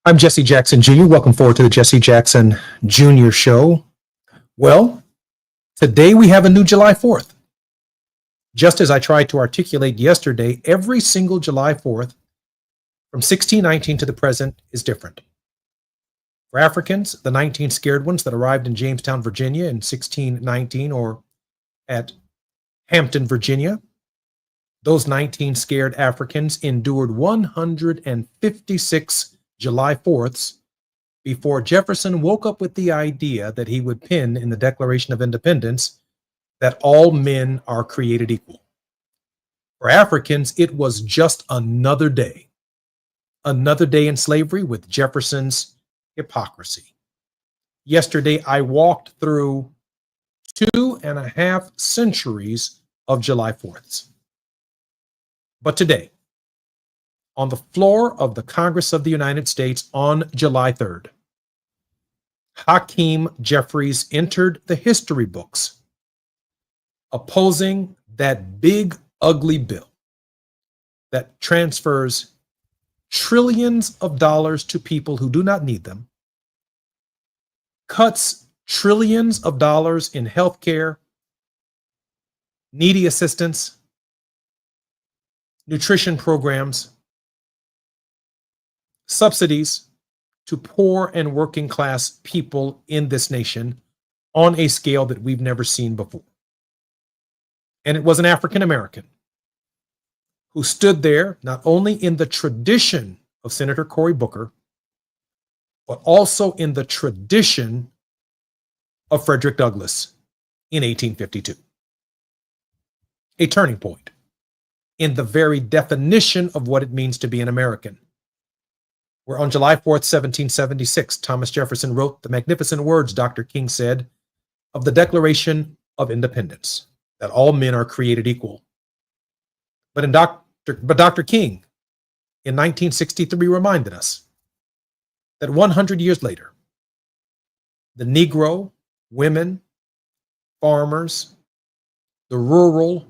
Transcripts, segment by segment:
I'm Jesse Jackson Jr. Welcome forward to the Jesse Jackson Jr. Show. Well, today we have a new July 4th. Just as I tried to articulate yesterday, every single July 4th from 1619 to the present is different. For Africans, the 19 scared ones that arrived in Jamestown, Virginia in 1619 or at Hampton, Virginia, those 19 scared Africans endured 156 July 4ths before Jefferson woke up with the idea that he would pin in the Declaration of Independence that all men are created equal. For Africans, it was just another day in slavery with Jefferson's hypocrisy. Yesterday, I walked through 2.5 centuries of July 4ths. But today, on the floor of the Congress of the United States on July 3rd, Hakeem Jeffries entered the history books opposing that big, ugly bill that transfers trillions of dollars to people who do not need them, cuts trillions of dollars in health care, needy assistance, nutrition programs, subsidies to poor and working class people in this nation on a scale that we've never seen before. And it was an African American who stood there not only in the tradition of Senator Cory Booker, but also in the tradition of Frederick Douglass in 1852. A turning point in the very definition of what it means to be an American. Where on July 4th, 1776, Thomas Jefferson wrote the magnificent words, Dr. King said, of the Declaration of Independence, that all men are created equal. But Dr. King, in 1963, reminded us that 100 years later, the Negro, women, farmers, the rural,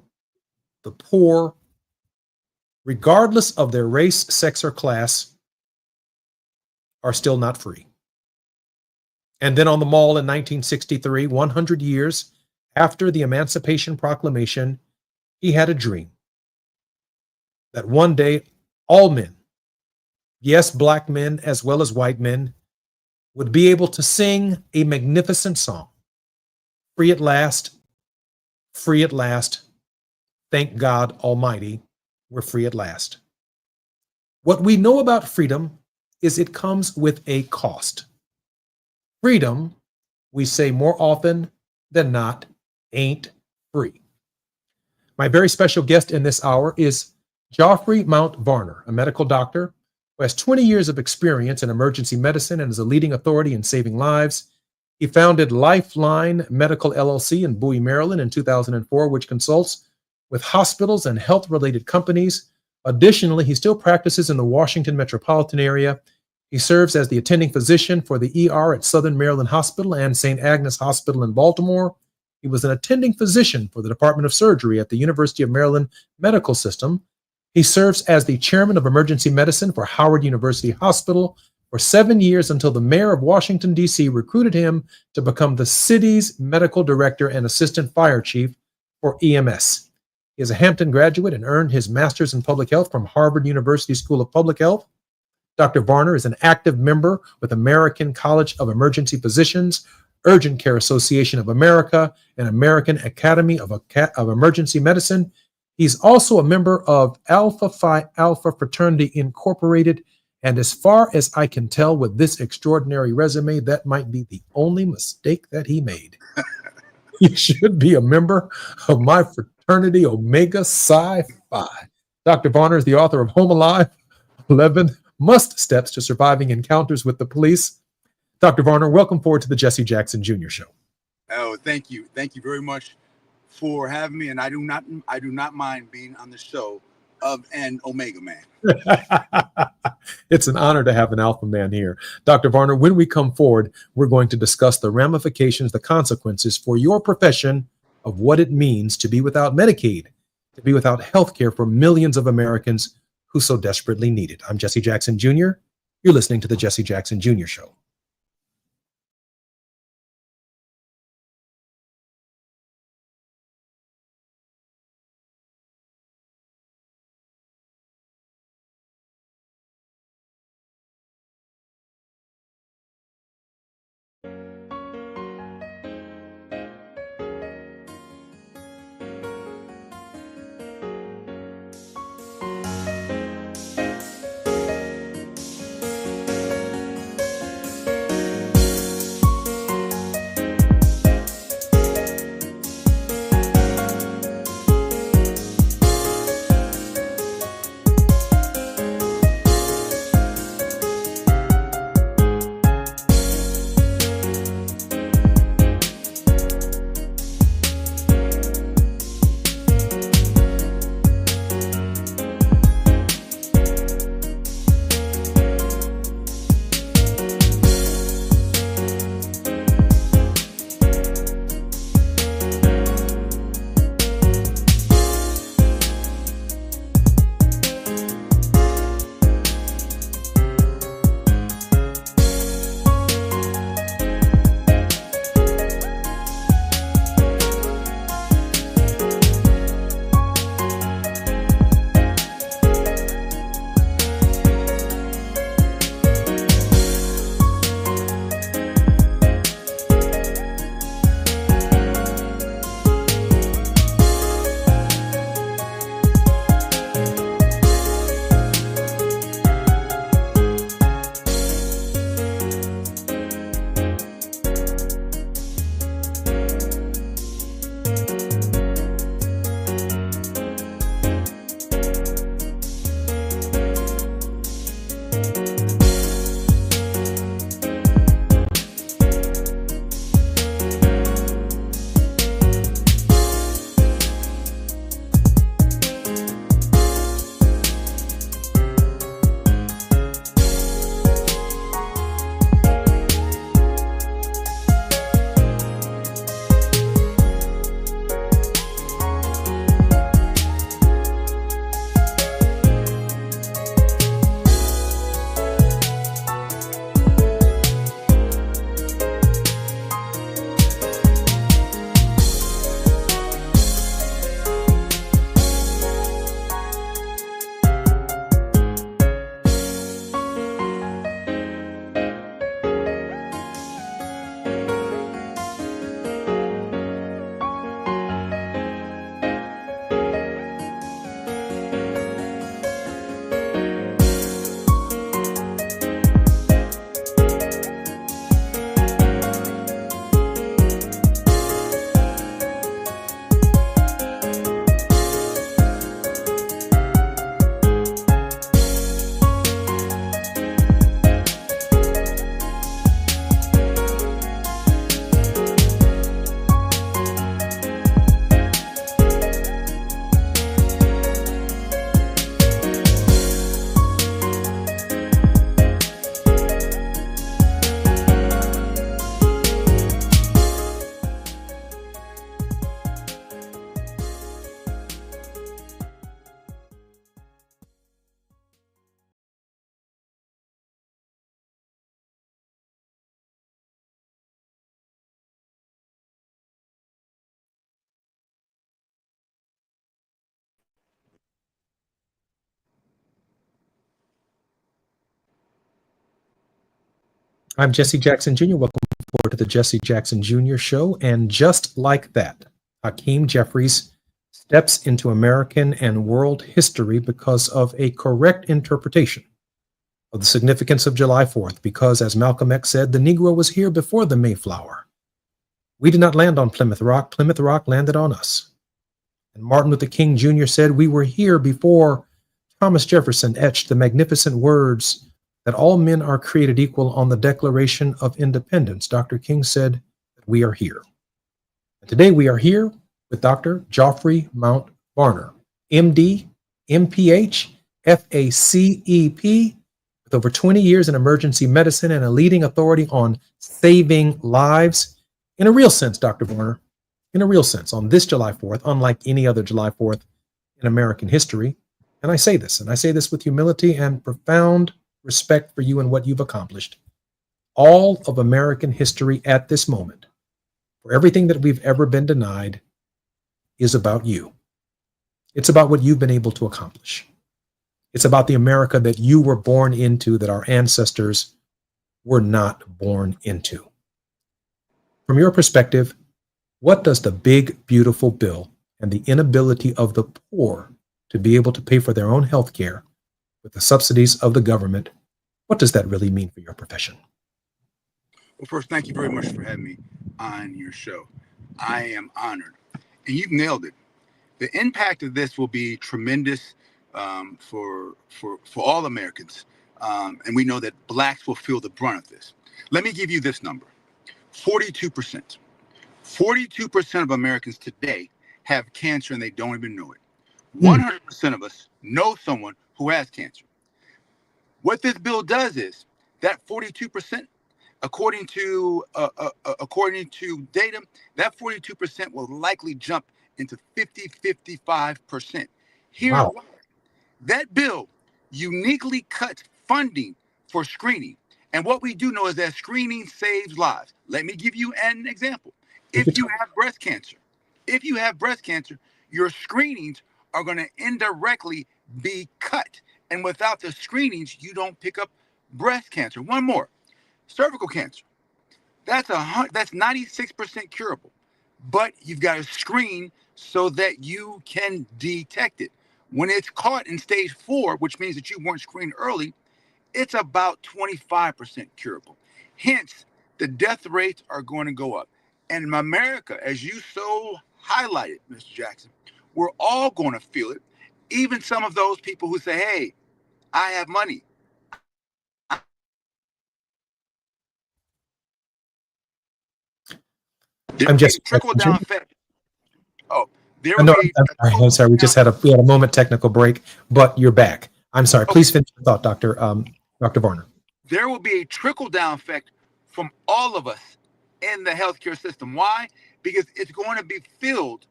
the poor, regardless of their race, sex, or class, are still not free. And then on the Mall in 1963, 100 years after the Emancipation Proclamation, he had a dream that one day all men, yes, black men as well as white men, would be able to sing a magnificent song. Free at last, thank God Almighty, we're free at last. What we know about freedom is it comes with a cost. Freedom, we say more often than not, ain't free. My very special guest in this hour is Geoffrey Mount Varner, a medical doctor who has 20 years of experience in emergency medicine and is a leading authority in saving lives. He founded Lifeline Medical LLC in Bowie, Maryland in 2004, which consults with hospitals and health-related companies. Additionally, he still practices in the Washington metropolitan area. He serves as the attending physician for the ER at Southern Maryland Hospital and St. Agnes Hospital in Baltimore. He was an attending physician for the Department of Surgery at the University of Maryland Medical System. He serves as the chairman of emergency medicine for Howard University Hospital for 7 years until the mayor of Washington, D.C. recruited him to become the city's medical director and assistant fire chief for EMS. He is a Hampton graduate and earned his master's in public health from Harvard University School of Public Health. Dr. Varner is an active member with American College of Emergency Physicians, Urgent Care Association of America, and American Academy of Emergency Medicine. He's also a member of Alpha Phi Alpha Fraternity Incorporated, and as far as I can tell with this extraordinary resume, that might be the only mistake that he made. He should be a member of my fraternity, Omega Psi Phi. Dr. Varner is the author of Home Alive, 11 Must Steps to Surviving Encounters with the Police. Dr. Varner, welcome forward to the Jesse Jackson Jr. Show. Oh, thank you. Thank you very much for having me. And I do not mind being on the show of an Omega man. It's an honor to have an alpha man here. Dr. Varner, when we come forward, we're going to discuss the ramifications, the consequences for your profession of what it means to be without Medicaid, to be without health care for millions of Americans who so desperately need it. I'm Jesse Jackson Jr., You're listening to the Jesse Jackson Jr. Show. I'm Jesse Jackson Jr. Welcome forward to the Jesse Jackson Jr. Show. And just like that, Hakeem Jeffries steps into American and world history because of a correct interpretation of the significance of July 4th. Because, as Malcolm X said, the Negro was here before the Mayflower. We did not land on Plymouth Rock. Plymouth Rock landed on us. And Martin Luther King Jr. said, we were here before Thomas Jefferson etched the magnificent words that all men are created equal on the Declaration of Independence. Dr. King said that we are here. And today we are here with Dr. Geoffrey Mount Varner, MD, MPH, FACEP, with over 20 years in emergency medicine and a leading authority on saving lives. In a real sense, Dr. Varner, in a real sense, on this July 4th, unlike any other July 4th in American history, and I say this with humility and profound respect for you and what you've accomplished. All of American history at this moment, for everything that we've ever been denied, is about you. It's about what you've been able to accomplish. It's about the America that you were born into, that our ancestors were not born into. From your perspective, what does the big, beautiful bill and the inability of the poor to be able to pay for their own health care with the subsidies of the government, what does that really mean for your profession? Well, first, thank you very much for having me on your show. I am honored. And you've nailed it. The impact of this will be tremendous for all Americans. And we know that blacks will feel the brunt of this. Let me give you this number. 42%. 42% of Americans today have cancer and they don't even know it. 100% of us know someone who has cancer. What this bill does is that 42%, according to data, that 42% will likely jump into 55%. Wow. That bill uniquely cuts funding for screening. And what we do know is that screening saves lives. Let me give you an example. If you have breast cancer, your screenings are going to indirectly be cut. And without the screenings, you don't pick up breast cancer. One more, cervical cancer. That's 96% curable, but you've got to screen so that you can detect it. When it's caught in stage 4, which means that you weren't screened early, it's about 25% curable. Hence, the death rates are going to go up. And in America, as you so highlighted, Mr. Jackson, we're all going to feel it. Even some of those people who say, hey, I have money. I'm just trickle down effect. Oh, I'm sorry. We had a moment technical break, but you're back. I'm sorry. Please finish your thought, Dr. Varner. There will be a trickle down effect from all of us in the healthcare system. Why? Because it's going to be filled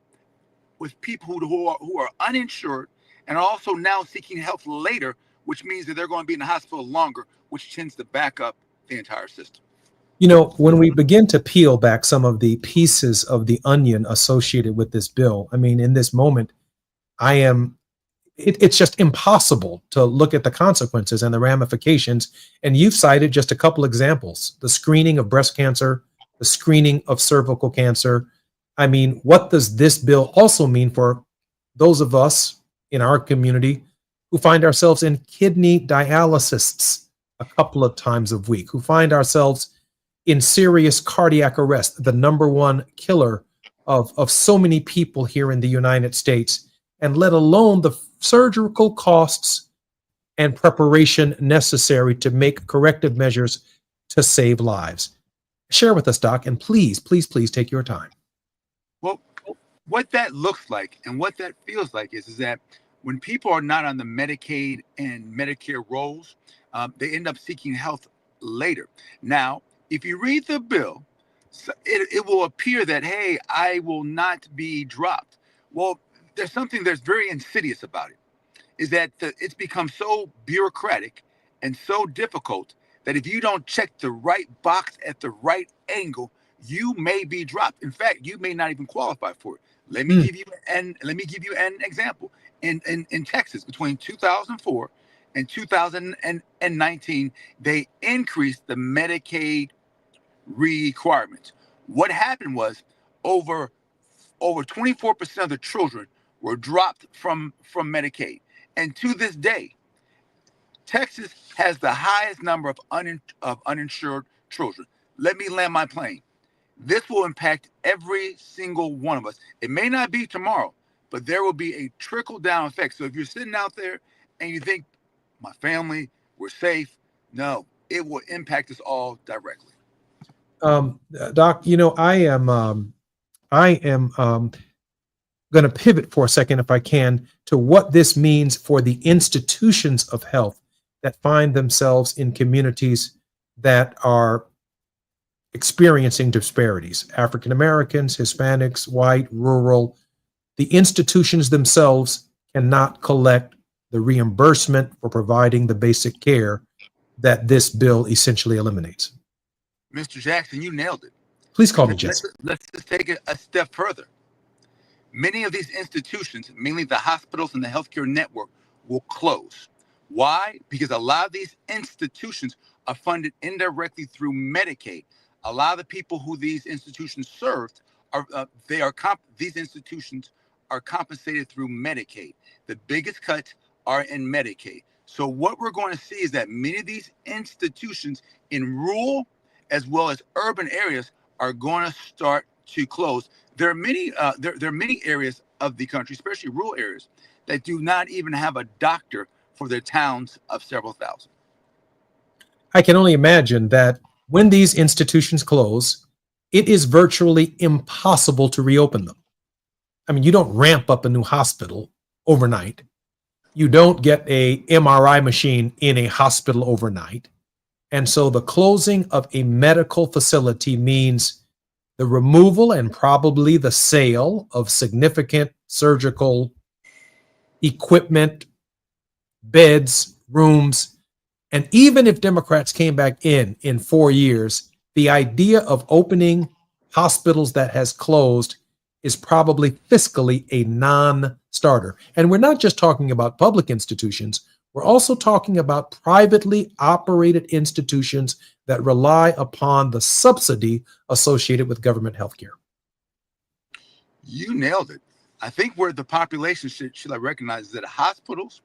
with people who are uninsured and also now seeking health later, which means that they're going to be in the hospital longer, which tends to back up the entire system. You know, when we begin to peel back some of the pieces of the onion associated with this bill, I mean, in this moment, it's just impossible to look at the consequences and the ramifications. And you've cited just a couple examples: the screening of breast cancer, the screening of cervical cancer. I mean, what does this bill also mean for those of us in our community who find ourselves in kidney dialysis a couple of times a week, who find ourselves in serious cardiac arrest, the number one killer of so many people here in the United States, and let alone the surgical costs and preparation necessary to make corrective measures to save lives? Share with us, Doc, and please, please, please take your time. Well, what that looks like and what that feels like is that when people are not on the Medicaid and Medicare rolls, they end up seeking health later. Now, if you read the bill, it will appear that, hey, I will not be dropped. Well, there's something that's very insidious about it, is that it's become so bureaucratic and so difficult that if you don't check the right box at the right angle, you may be dropped. In fact, you may not even qualify for it. Let me give you an example. In Texas, between 2004 and 2019, they increased the Medicaid requirements. What happened was over 24% of the children were dropped from Medicaid. And to this day, Texas has the highest number of uninsured children. Let me land my plane. This will impact every single one of us. It may not be tomorrow, but there will be a trickle down effect. So if you're sitting out there and you think, my family, we're safe, no, it will impact us all directly. Doc, you know, I am going to pivot for a second, if I can, to what this means for the institutions of health that find themselves in communities that are experiencing disparities: African Americans, Hispanics, white, rural. The institutions themselves cannot collect the reimbursement for providing the basic care that this bill essentially eliminates. Mr. Jackson, you nailed it. Please call me Because Jesse. let's just take it a step further. Many of these institutions, mainly the hospitals and the healthcare network, will close. Why? Because a lot of these institutions are funded indirectly through Medicaid. A lot of the people who these institutions served are these institutions are compensated through Medicaid. The biggest cuts are in Medicaid. So what we're going to see is that many of these institutions in rural as well as urban areas are going to start to close. There are many areas of the country, especially rural areas, that do not even have a doctor for their towns of several thousand. I can only imagine that when these institutions close, it is virtually impossible to reopen them. I mean, you don't ramp up a new hospital overnight. You don't get a MRI machine in a hospital overnight. And so the closing of a medical facility means the removal and probably the sale of significant surgical equipment, beds, rooms. And even if Democrats came back in 4 years, the idea of opening hospitals that has closed is probably fiscally a non-starter. And we're not just talking about public institutions. We're also talking about privately operated institutions that rely upon the subsidy associated with government health care. You nailed it. I think where the population should recognize is that hospitals,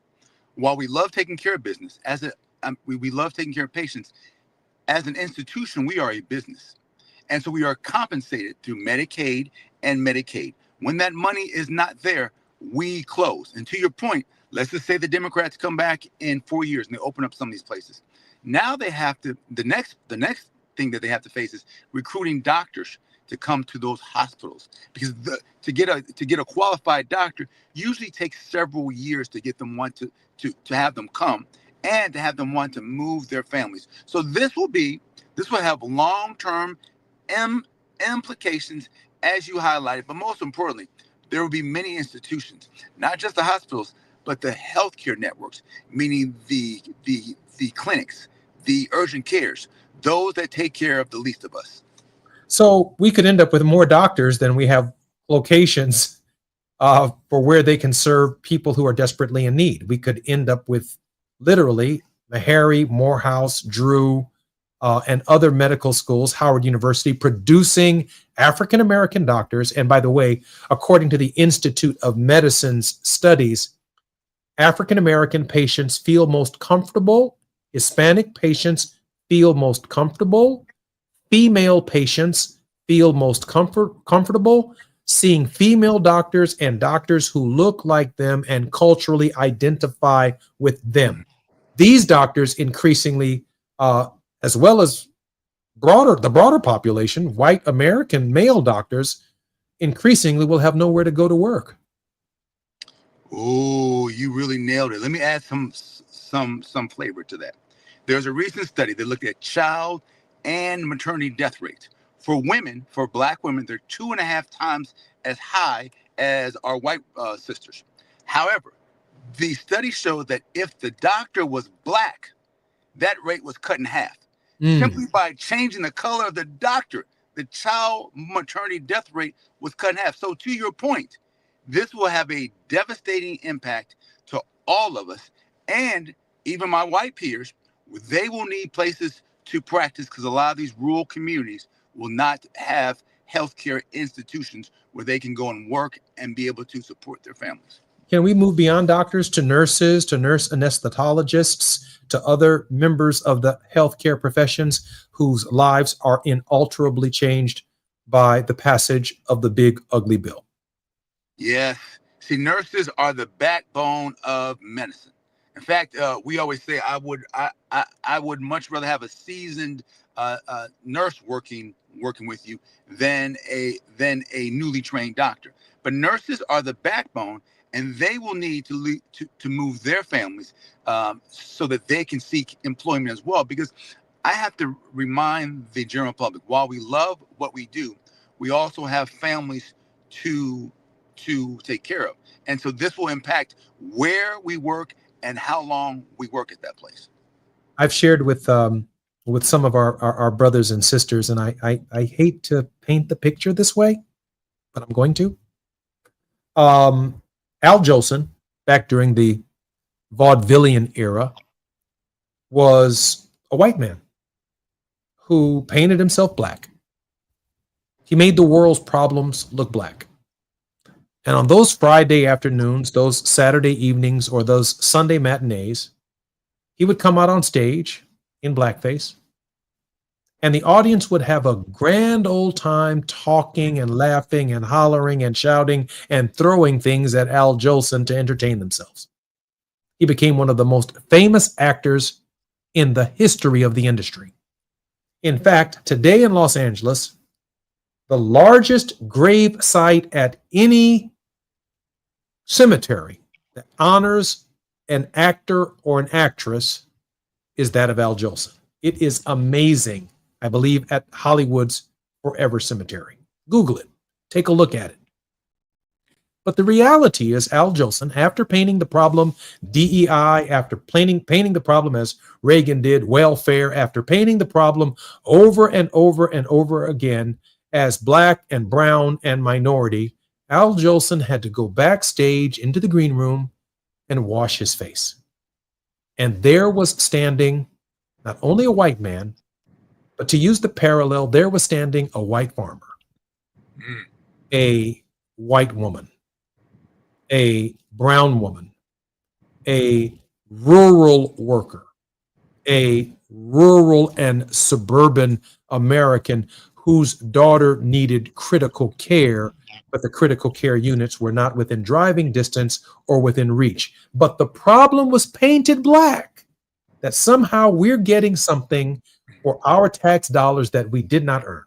while we love taking care of business, we love taking care of patients, as an institution, we are a business. And so we are compensated through Medicaid and Medicaid. When that money is not there, we close. And to your point, let's just say the Democrats come back in 4 years and they open up some of these places. Now they have to, the next thing that they have to face is recruiting doctors to come to those hospitals, because to get a qualified doctor usually takes several years to get them to have them come and to have them want to move their families. So this will have long-term implications, as you highlighted, but most importantly, there will be many institutions, not just the hospitals, but the healthcare networks, meaning the clinics, the urgent cares, those that take care of the least of us. So we could end up with more doctors than we have locations for where they can serve people who are desperately in need. We could end up with literally Meharry, Morehouse, Drew, and other medical schools, Howard University, producing African-American doctors. And by the way, according to the Institute of Medicine's studies, African-American patients feel most comfortable, Hispanic patients feel most comfortable, female patients feel most comfortable seeing female doctors and doctors who look like them and culturally identify with them. These doctors increasingly, as well as the broader population, white American male doctors, increasingly will have nowhere to go to work. Oh, you really nailed it. Let me add some flavor to that. There's a recent study that looked at child and maternity death rates. For women, for Black women, they're 2.5 times as high as our white sisters. However, the study showed that if the doctor was Black, that rate was cut in half. Simply by changing the color of the doctor, the child maternity death rate was cut in half. So to your point, this will have a devastating impact to all of us, and even my white peers. They will need places to practice because a lot of these rural communities will not have healthcare institutions where they can go and work and be able to support their families. Can we move beyond doctors to nurses, to nurse anesthesiologists, to other members of the healthcare professions whose lives are inalterably changed by the passage of the big, ugly bill? Yes. See, nurses are the backbone of medicine. In fact, we always say I would much rather have a seasoned nurse working with you than a newly trained doctor. But nurses are the backbone, and they will need to move their families so that they can seek employment as well. Because I have to remind the general public, while we love what we do, we also have families to take care of. And so this will impact where we work and how long we work at that place. I've shared with some of our brothers and sisters, and I hate to paint the picture this way, but I'm going to. Um, Al Jolson, back during the vaudevillian era, was a white man who painted himself black. He made the world's problems look black. And on those Friday afternoons, those Saturday evenings, or those Sunday matinees, he would come out on stage in blackface, and the audience would have a grand old time talking and laughing and hollering and shouting and throwing things at Al Jolson to entertain themselves. He became one of the most famous actors in the history of the industry. In fact, today in Los Angeles, the largest grave site at any cemetery that honors an actor or an actress is that of Al Jolson. It is amazing, I believe, at Hollywood's Forever Cemetery. Google it, take a look at it. But the reality is, Al Jolson, after painting the problem DEI, after painting the problem as Reagan did welfare, after painting the problem over and over and over again as black and brown and minority, Al Jolson had to go backstage into the green room and wash his face. And there was standing not only a white man, but to use the parallel, there was standing a white farmer, a white woman, a brown woman, a rural worker, a rural and suburban American whose daughter needed critical care, but the critical care units were not within driving distance or within reach. But the problem was painted black, that somehow we're getting something for our tax dollars that we did not earn.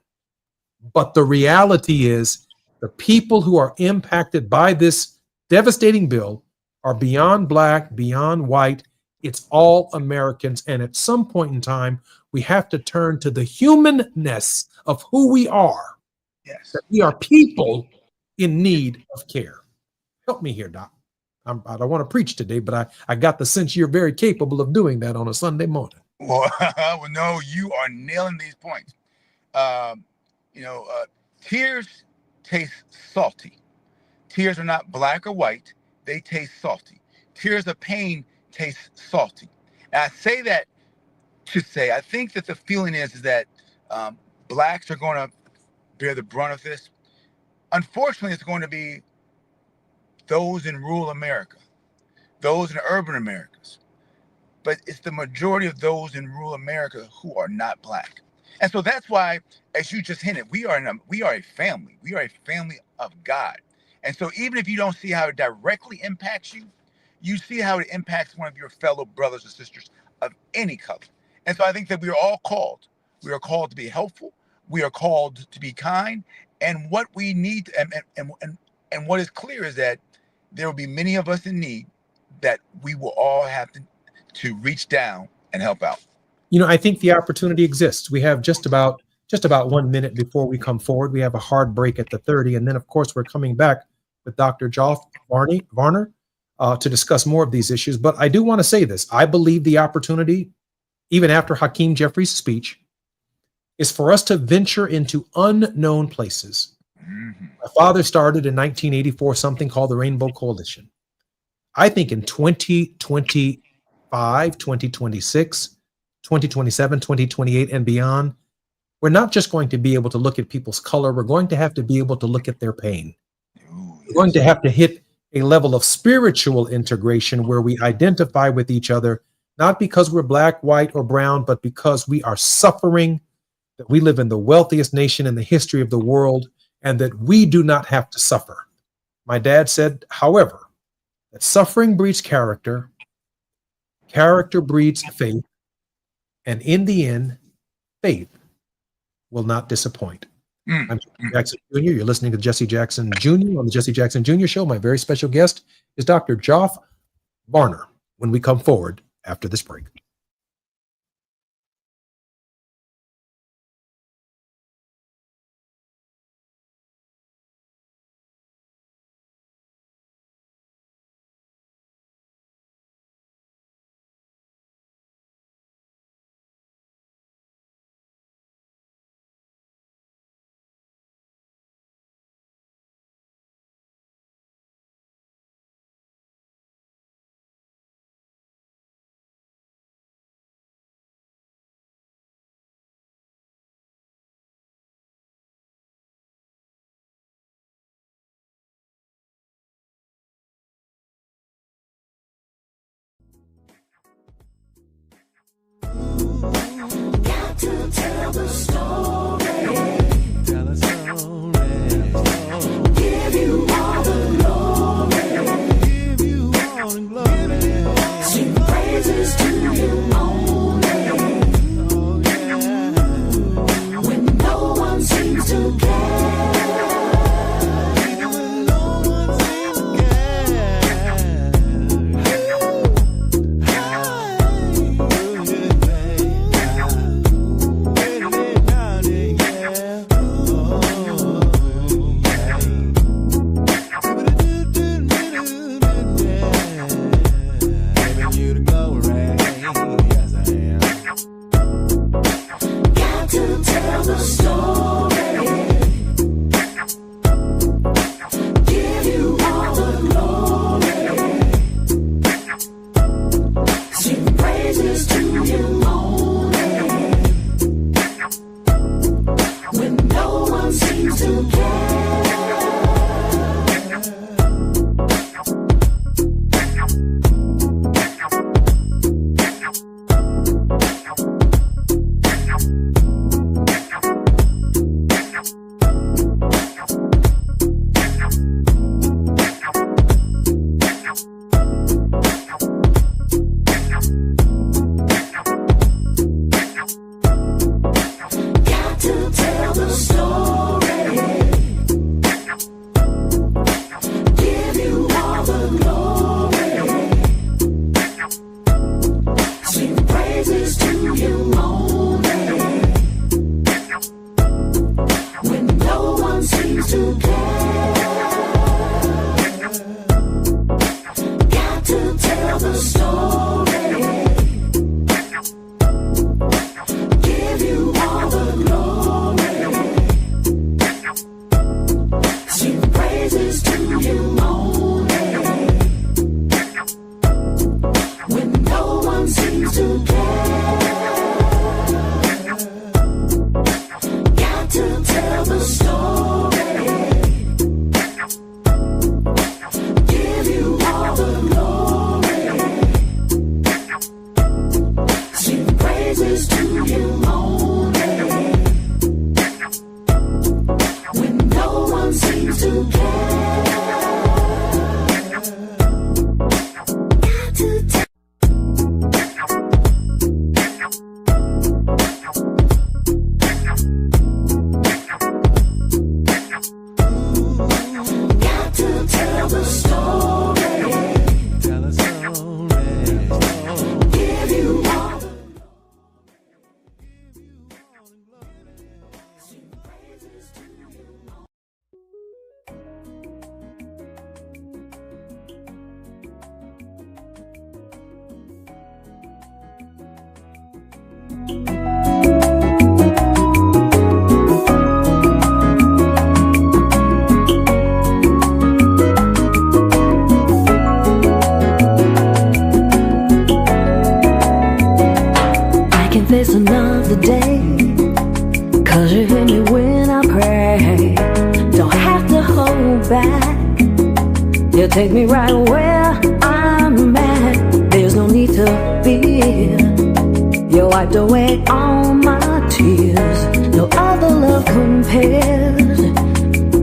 But the reality is, the people who are impacted by this devastating bill are beyond black, beyond white. It's all Americans. And at some point in time, we have to turn to the humanness of who we are, Yes. that we are people in need of care. Help me here, Doc. I don't want to preach today, but I got the sense you're very capable of doing that on a Sunday morning. Well, well, no, you are nailing these points. Um, tears taste salty. Tears are not black or white. They taste salty. Tears of pain taste salty. And I say that to say, I think that the feeling is that blacks are going to bear the brunt of this. Unfortunately, it's going to be those in rural America, those in urban Americas. But it's the majority of those in rural America who are not black. And so that's why, as you just hinted, we are a family. We are a family of God. And so even if you don't see how it directly impacts you, you see how it impacts one of your fellow brothers and sisters of any color. And so I think that we are all called. We are called to be helpful. We are called to be kind. And what we need, and what is clear is that there will be many of us in need that we will all have to reach down and help out. I think the opportunity exists. We have just about 1 minute before we come forward. We have a hard break at the 30, and then of course we're coming back with Dr. Joff Varner to discuss more of these issues. But I do want to say this: I believe the opportunity, even after Hakeem Jeffries' speech, is for us to venture into unknown places. Mm-hmm. My father started in 1984 something called the Rainbow Coalition. I think in 2025, 2026, 2027, 2028, and beyond, we're not just going to be able to look at people's color. We're going to have to be able to look at their pain. We're going to have to hit a level of spiritual integration where we identify with each other, not because we're black, white, or brown, but because we are suffering, that we live in the wealthiest nation in the history of the world, and that we do not have to suffer. My dad said, however, that suffering breeds character, character breeds faith, and in the end, faith will not disappoint. I'm Jesse Jackson Jr. You're listening to Jesse Jackson Jr. on the Jesse Jackson Jr. Show. My very special guest is Dr. Joff Varner when we come forward after this break. Got to tell the story. Tell a story. Give you all the glory. Give you all the glory. Sing praises to you only. Oh yeah. When no one seems to care. When no one seems to care. Giving you the glory. Yes, I am. Got to tell the story. Give you all the glory. Sing praises to you only. When no one seems to care. Got to tell the story. Give you all the glory. Sing praises to you only. When no one seems to care. Got to tell the story. Give you all the glory. Sing praises to you only. When no one seems to care. Got to tell the story. Give you all the glory. Sing praises to you only. When no one seems to care. Got to tell. Got to tell the story. Tell a story. Give you all the sing praises to you only. I can face another day, 'cause you hear me when I pray. Don't have to hold back. You take me right where I'm at. There's no need to fear. You wiped away all my tears. No other love compares.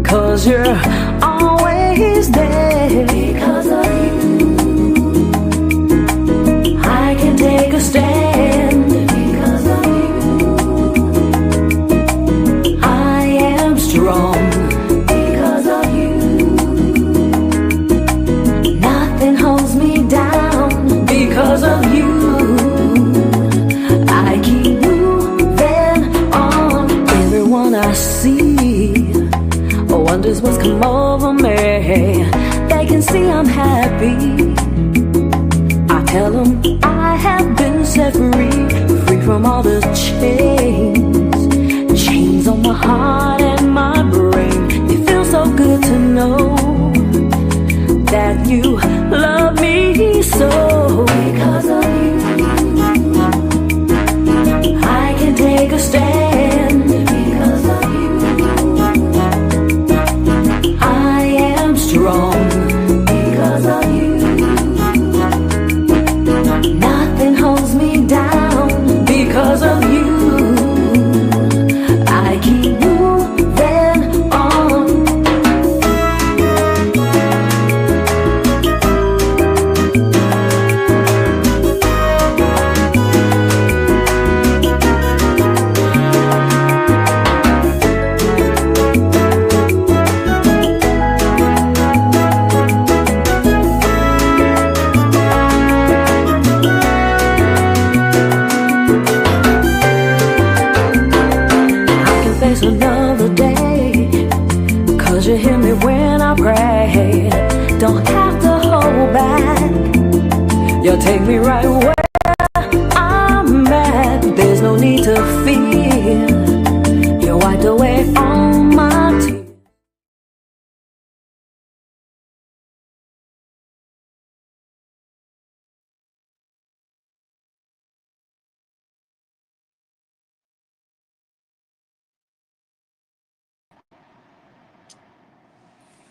'Cause you're always there. Because of you, I can take a stand. Because of you, I am strong. Because of you, nothing holds me down. Because of you, I keep moving on. Everyone I see wonders what's come over me. They can see I'm happy. I tell them I have been set free, free from all the chains, chains on my heart and my brain. It feels so good to know that you love me so. Because of you, I can take a stand. Because of you, I am strong. Because of you, nothing holds me down. Because of you, don't have to hold back. You'll take me right where I'm at. There's no need to fear. You wiped away all my tears.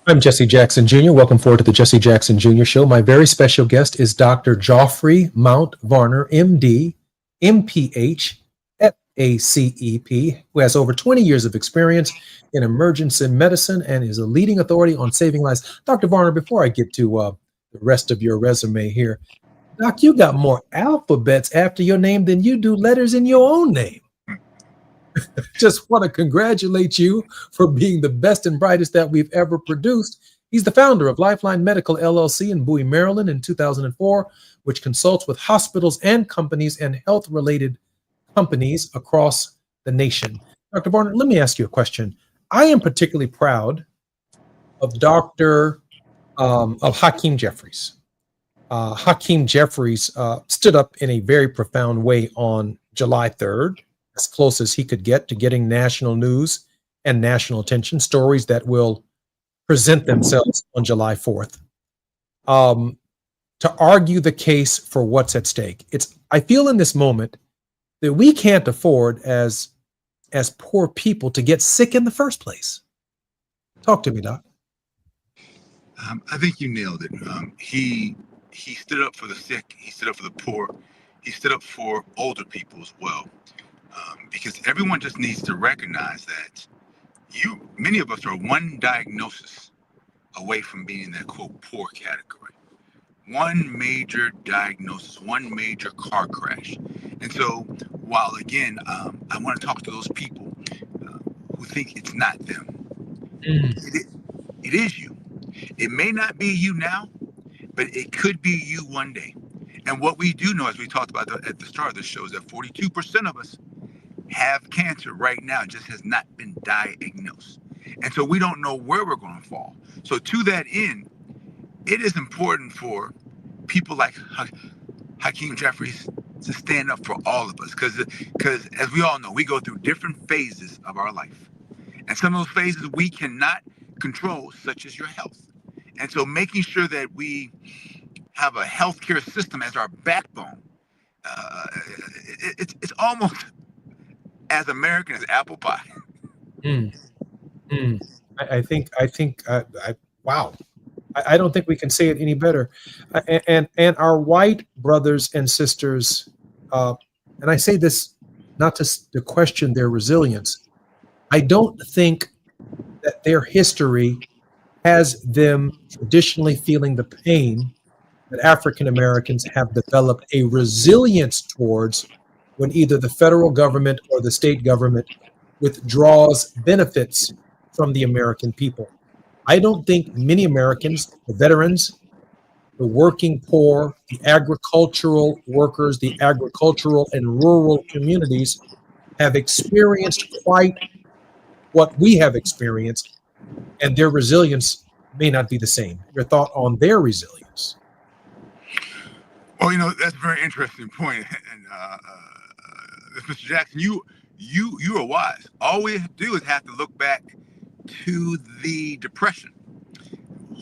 I'm Jesse Jackson Jr. Welcome forward to the Jesse Jackson Jr. Show. My very special guest is Dr. Geoffrey Mount Varner, MD, MPH, FACEP, who has over 20 years of experience in emergency medicine and is a leading authority on saving lives. Dr. Varner, before I get to the rest of your resume here, Doc, you got more alphabets after your name than you do letters in your own name. Just want to congratulate you for being the best and brightest that we've ever produced. He's the founder of Lifeline Medical LLC in Bowie, Maryland in 2004, which consults with hospitals and companies and health-related companies across the nation. Dr. Varner, let me ask you a question. I am particularly proud of Hakeem Jeffries. Hakeem Jeffries stood up in a very profound way on July 3rd, as close as he could get to getting national news and national attention, stories that will present themselves on July 4th, to argue the case for what's at stake. I feel in this moment that we can't afford as poor people to get sick in the first place. Talk to me, Doc. I think you nailed it. He stood up for the sick. He stood up for the poor. He stood up for older people as well. Because everyone just needs to recognize that many of us are one diagnosis away from being in that quote poor category. One major diagnosis, one major car crash. And so while again, I want to talk to those people who think it's not them. It is you. It may not be you now, but it could be you one day. And what we do know, as we talked about at the start of the show, is that 42% of us have cancer right now, just has not been diagnosed. And so we don't know where we're going to fall. So to that end, it is important for people like Hakeem Jeffries to stand up for all of us. Because as we all know, we go through different phases of our life. And some of those phases we cannot control, such as your health. And so making sure that we have a healthcare system as our backbone, it's almost as American as apple pie. I think, wow. I don't think we can say it any better. And our white brothers and sisters, and I say this not to question their resilience. I don't think that their history has them traditionally feeling the pain that African Americans have developed a resilience towards when either the federal government or the state government withdraws benefits from the American people. I don't think many Americans, the veterans, the working poor, the agricultural workers, the agricultural and rural communities have experienced quite what we have experienced, and their resilience may not be the same. Your thought on their resilience? Well, that's a very interesting point. And Mr. Jackson, you are wise. All we do is have to look back to the Depression.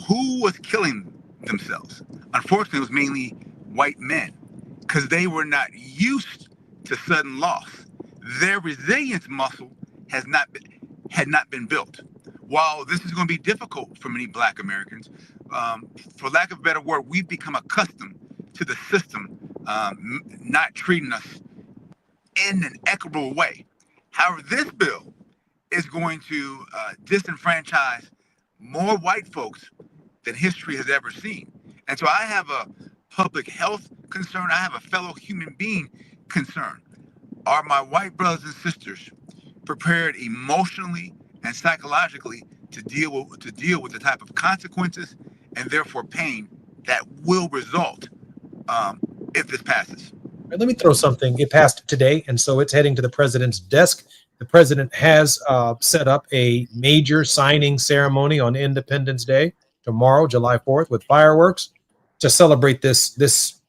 Who was killing themselves? Unfortunately, it was mainly white men because they were not used to sudden loss. Their resilience muscle had not been built. While this is going to be difficult for many Black Americans, for lack of a better word, we've become accustomed to the system not treating us in an equitable way. However, this bill is going to disenfranchise more white folks than history has ever seen. And so I have a public health concern. I have a fellow human being concern. Are my white brothers and sisters prepared emotionally and psychologically to deal with the type of consequences and therefore pain that will result if this passes? Let me throw something. It passed today, and so it's heading to the president's desk. The president has set up a major signing ceremony on Independence Day tomorrow, July 4th, with fireworks to celebrate this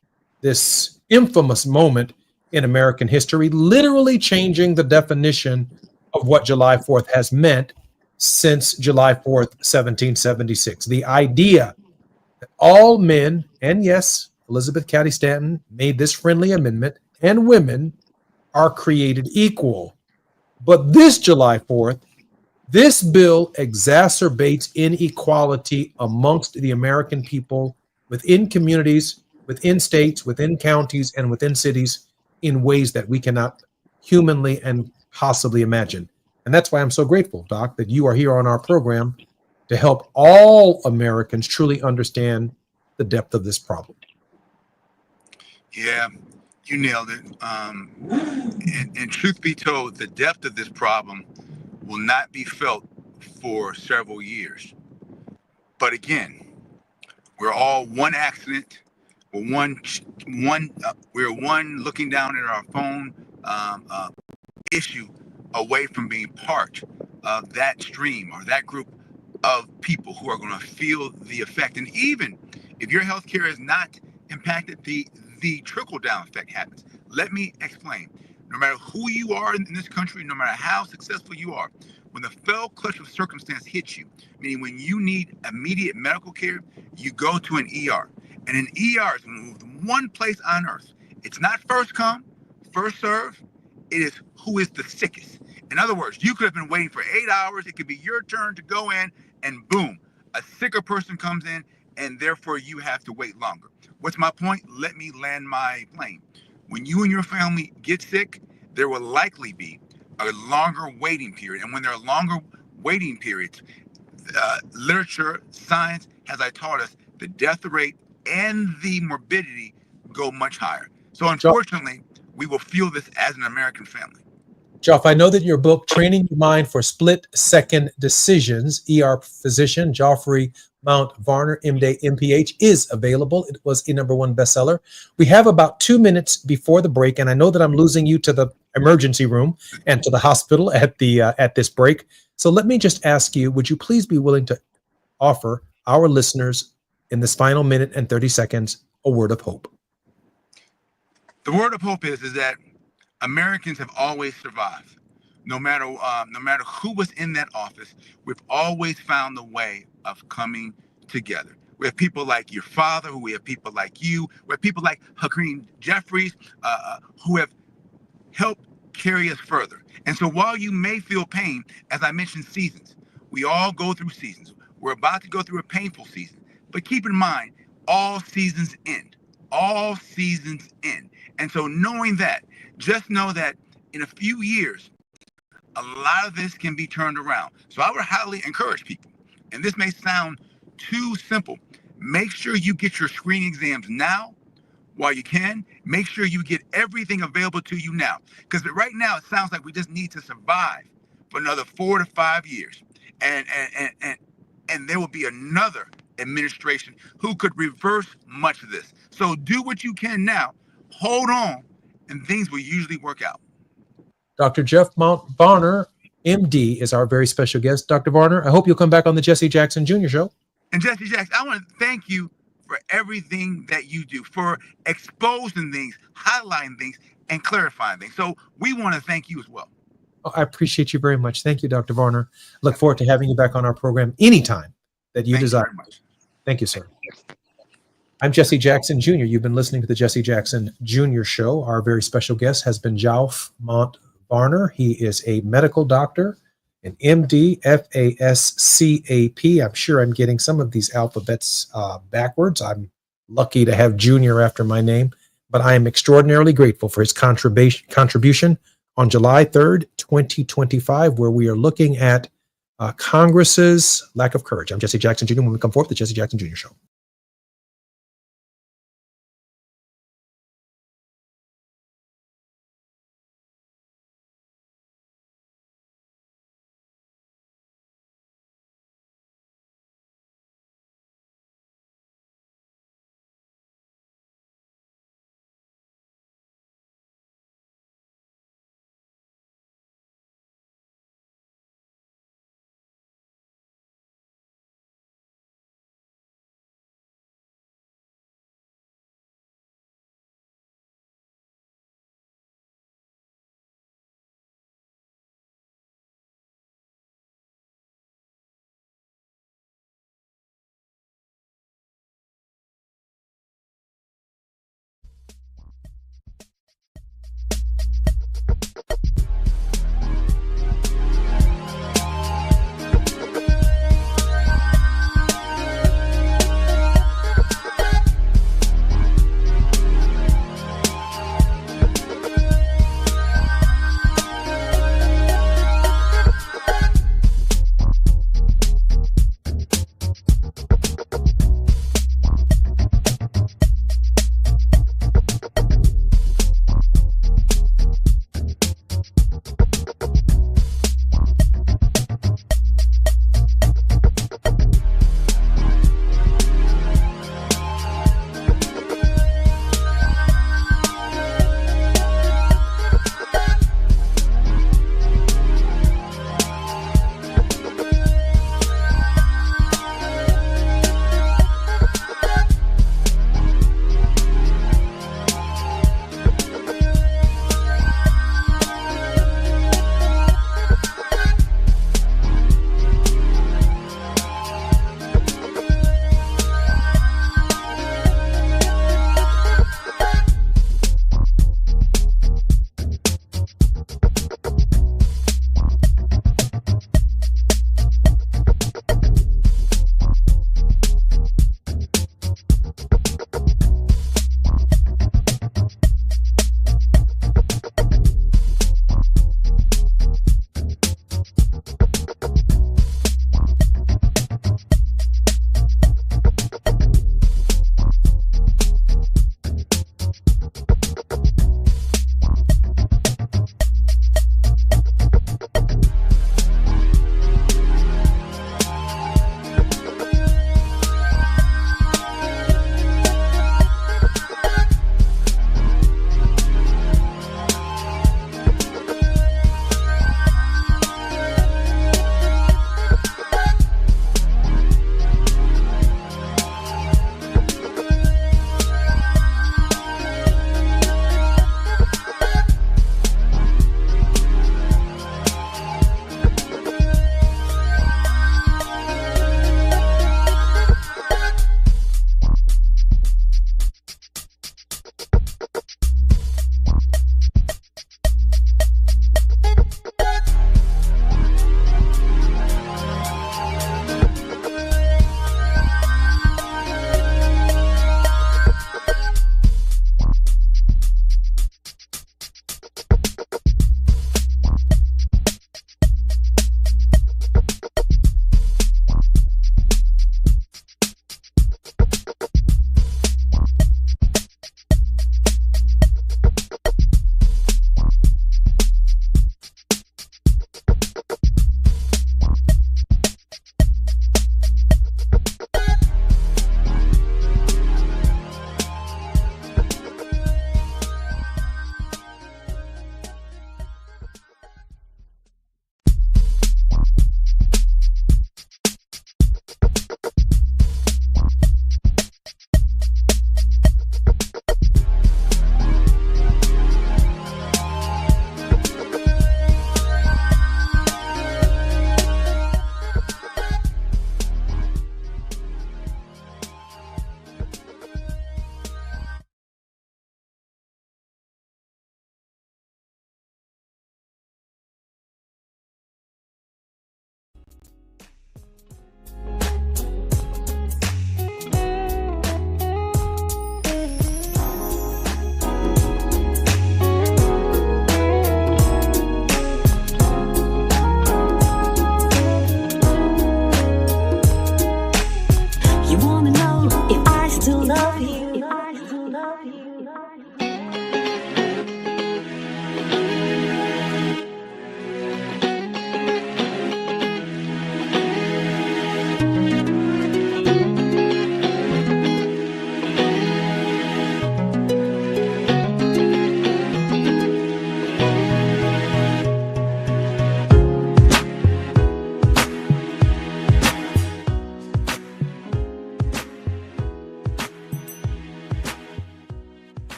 infamous moment in American history, literally changing the definition of what July 4th has meant since July 4th, 1776. The idea that all men, and yes, Elizabeth Cady Stanton made this friendly amendment, and women are created equal. But this July 4th, this bill exacerbates inequality amongst the American people within communities, within states, within counties, and within cities in ways that we cannot humanly and possibly imagine. And that's why I'm so grateful, Doc, that you are here on our program to help all Americans truly understand the depth of this problem. Yeah, you nailed it. And truth be told, the depth of this problem will not be felt for several years. But again, we're all one accident. We're one looking down at our phone issue away from being part of that stream or that group of people who are going to feel the effect. And even if your healthcare is not impacted, the trickle down effect happens. Let me explain. No matter who you are in this country, no matter how successful you are, when the fell clutch of circumstance hits you, meaning when you need immediate medical care, you go to an ER. And an ER is one place on earth. It's not first come, first serve. It is who is the sickest. In other words, you could have been waiting for 8 hours. It could be your turn to go in, and boom, a sicker person comes in, and therefore you have to wait longer. What's my point? Let me land my plane. When you and your family get sick, there will likely be a longer waiting period. And when there are longer waiting periods, literature, science has taught us the death rate and the morbidity go much higher. So unfortunately, we will feel this as an American family. Joff, I know that your book, Training Your Mind for Split Second Decisions, ER physician Geoffrey Mount Varner, MD, MPH, is available. It was a #1 bestseller. We have about 2 minutes before the break, and I know that I'm losing you to the emergency room and to the hospital at this break. So let me just ask you, would you please be willing to offer our listeners in this final minute and 30 seconds a word of hope? The word of hope is that Americans have always survived. No matter who was in that office, we've always found a way of coming together. We have people like your father, we have people like you, we have people like Hakeem Jeffries, who have helped carry us further. And so while you may feel pain, as I mentioned, seasons, we all go through seasons. We're about to go through a painful season, but keep in mind, all seasons end. All seasons end. And so knowing that, just know that in a few years, a lot of this can be turned around. So I would highly encourage people, and this may sound too simple, make sure you get your screening exams now while you can. Make sure you get everything available to you now. Because right now it sounds like we just need to survive for another 4 to 5 years. And there will be another administration who could reverse much of this. So do what you can now, hold on, and things will usually work out. Dr. Jeff Mount Varner, MD, is our very special guest. Dr. Varner, I hope you'll come back on the Jesse Jackson Jr. Show. And Jesse Jackson, I want to thank you for everything that you do, for exposing things, highlighting things, and clarifying things. So we want to thank you as well. Oh, I appreciate you very much. Thank you, Dr. Varner. Look forward to having you back on our program anytime that you desire. Thank you very much. Thank you, sir. I'm Jesse Jackson Jr. You've been listening to the Jesse Jackson Jr. Show. Our very special guest has been Geoff Mount Varner. He is a medical doctor, an MD, FASCAP. I'm sure I'm getting some of these alphabets backwards. I'm lucky to have Junior after my name, but I am extraordinarily grateful for his contribution on July 3rd, 2025, where we are looking at Congress's lack of courage. I'm Jesse Jackson Jr. When we come forth, the Jesse Jackson Jr. Show.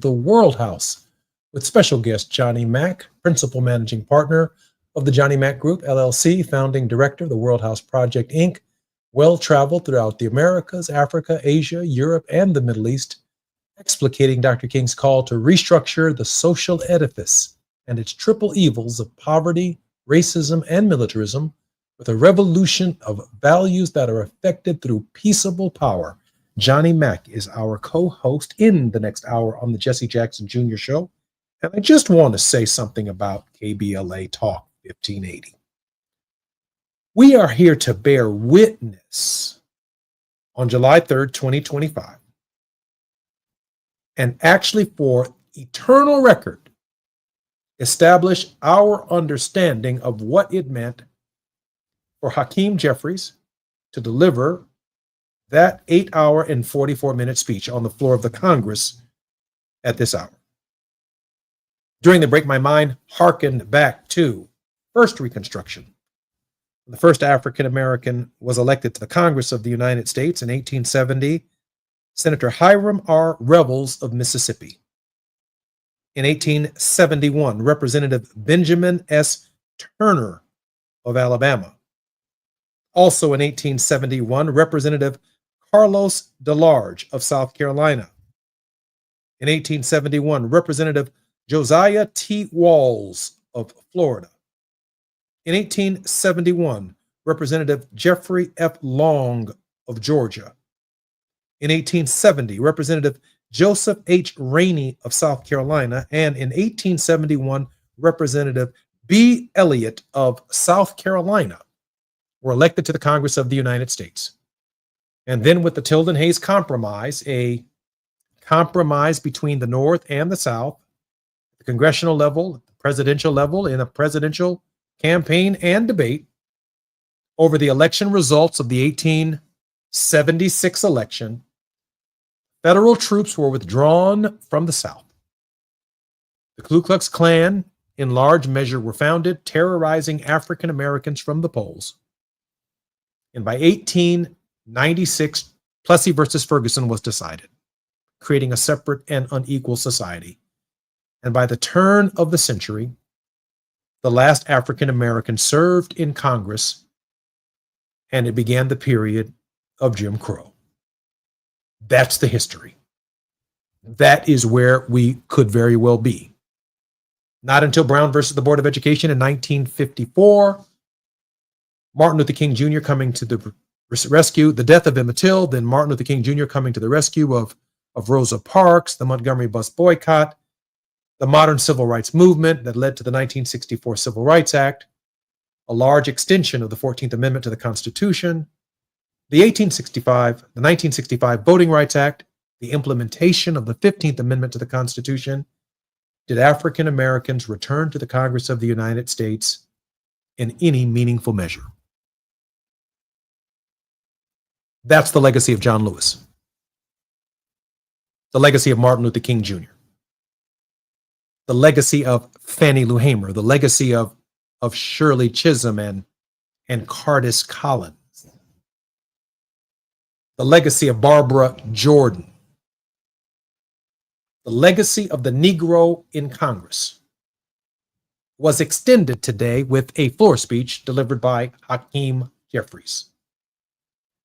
The World House with special guest Johnny Mack, Principal Managing Partner of the Johnny Mack Group, LLC, Founding Director of the World House Project, Inc., well-traveled throughout the Americas, Africa, Asia, Europe, and the Middle East, explicating Dr. King's call to restructure the social edifice and its triple evils of poverty, racism, and militarism with a revolution of values that are effected through peaceable power. Johnny Mack is our co-host in the next hour on the Jesse Jackson Jr. Show. And I just want to say something about KBLA Talk 1580. We are here to bear witness on July 3rd, 2025, and actually for eternal record, establish our understanding of what it meant for Hakeem Jeffries to deliver that 8-hour and 44-minute speech on the floor of the Congress at this hour. During the break, my mind hearkened back to first Reconstruction. The first African American was elected to the Congress of the United States in 1870, Senator Hiram R. Revels of Mississippi. In 1871, Representative Benjamin S. Turner of Alabama. Also in 1871, Representative Carlos DeLarge of South Carolina. In 1871, Representative Josiah T. Walls of Florida. In 1871, Representative Jeffrey F. Long of Georgia. In 1870, Representative Joseph H. Rainey of South Carolina. And in 1871, Representative B. Elliott of South Carolina were elected to the Congress of the United States. And then with the Tilden Hayes Compromise, a compromise between the North and the South, the congressional level, the presidential level, in a presidential campaign and debate over the election results of the 1876 election, federal troops were withdrawn from the South. The Ku Klux Klan, in large measure, were founded, terrorizing African Americans from the polls. And by 1896, Plessy versus Ferguson was decided, creating a separate and unequal society. And by the turn of the century, the last African American served in Congress, and it began the period of Jim Crow. That's the history. That is where we could very well be. Not until Brown versus the Board of Education in 1954, Martin Luther King Jr. coming to the rescue, the death of Emmett Till, then Martin Luther King Jr. coming to the rescue of Rosa Parks, the Montgomery bus boycott, the modern civil rights movement that led to the 1964 Civil Rights Act, a large extension of the 14th Amendment to the Constitution, the 1965 Voting Rights Act, the implementation of the 15th Amendment to the Constitution. Did African Americans return to the Congress of the United States in any meaningful measure? That's the legacy of John Lewis, the legacy of Martin Luther King Jr., the legacy of Fannie Lou Hamer, the legacy of Shirley Chisholm and Cardis Collins, the legacy of Barbara Jordan, the legacy of the Negro in Congress was extended today with a floor speech delivered by Hakeem Jeffries.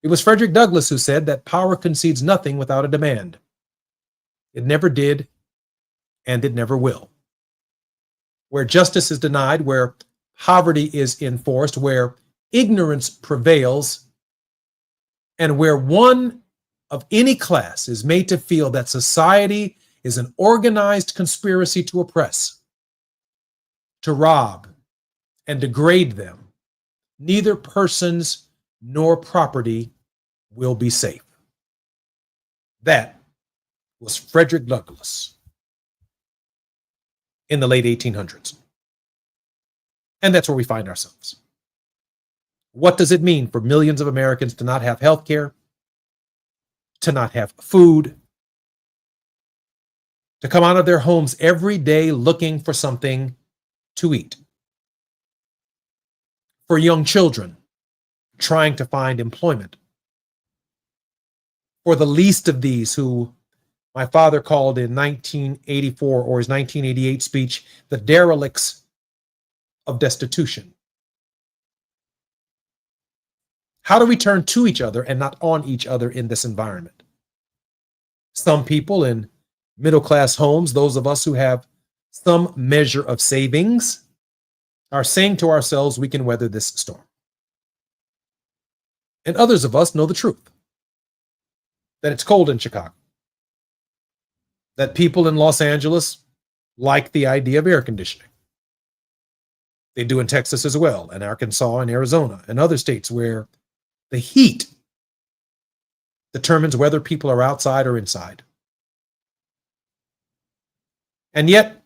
It was Frederick Douglass who said that power concedes nothing without a demand. It never did, and it never will. Where justice is denied, where poverty is enforced, where ignorance prevails, and where one of any class is made to feel that society is an organized conspiracy to oppress, to rob, and degrade them, neither persons nor property will be safe. That was Frederick Douglass in the late 1800s. And that's where we find ourselves. What does it mean for millions of Americans to not have health care, to not have food, to come out of their homes every day looking for something to eat? For young children trying to find employment. For the least of these who My father called in 1984 or his 1988 speech the derelicts of destitution. How do we turn to each other and not on each other in this environment? Some people in middle class homes, those of us who have some measure of savings, are saying to ourselves, we can weather this storm. And others of us know the truth, that it's cold in Chicago, that people in Los Angeles like the idea of air conditioning. They do in Texas as well, and Arkansas and Arizona and other states where the heat determines whether people are outside or inside. And yet,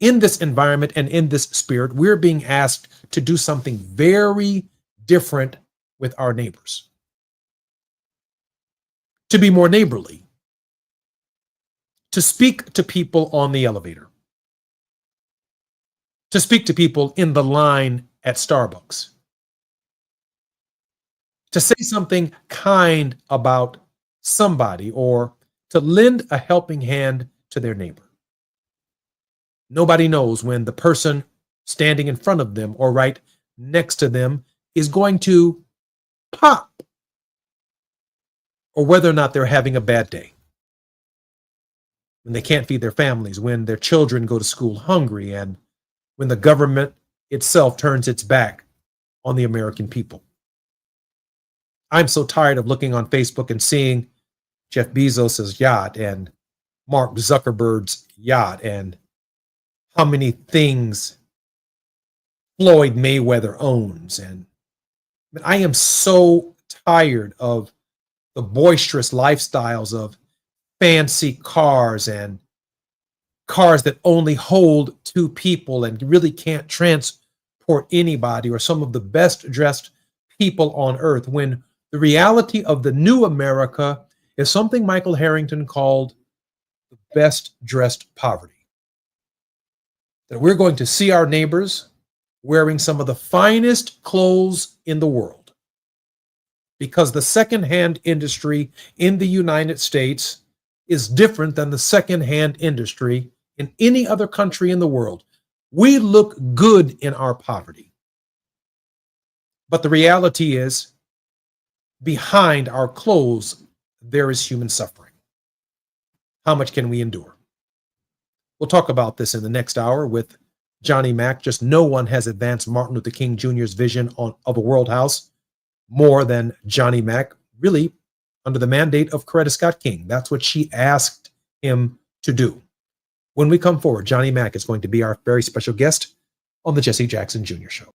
in this environment and in this spirit, we're being asked to do something very different with our neighbors. To be more neighborly. To speak to people on the elevator. To speak to people in the line at Starbucks. To say something kind about somebody or to lend a helping hand to their neighbor. Nobody knows when the person standing in front of them or right next to them is going to pop, or whether or not they're having a bad day. When they can't feed their families, when their children go to school hungry, and when the government itself turns its back on the American people. I'm so tired of looking on Facebook and seeing Jeff Bezos's yacht and Mark Zuckerberg's yacht and how many things Floyd Mayweather owns. And I am so tired of the boisterous lifestyles of fancy cars and cars that only hold two people and really can't transport anybody, or some of the best dressed people on earth, when the reality of the new America is something Michael Harrington called the best dressed poverty. That we're going to see our neighbors wearing some of the finest clothes in the world, because the secondhand industry in the United States is different than the secondhand industry in any other country in the world. We look good in our poverty. But the reality is, behind our clothes, there is human suffering. How much can we endure? We'll talk about this in the next hour with Johnny Mack. Just no one has advanced Martin Luther King Jr.'s vision of a world house more than Johnny Mack, really under the mandate of Coretta Scott King. That's what she asked him to do. When we come forward, Johnny Mack is going to be our very special guest on the Jesse Jackson Jr. Show.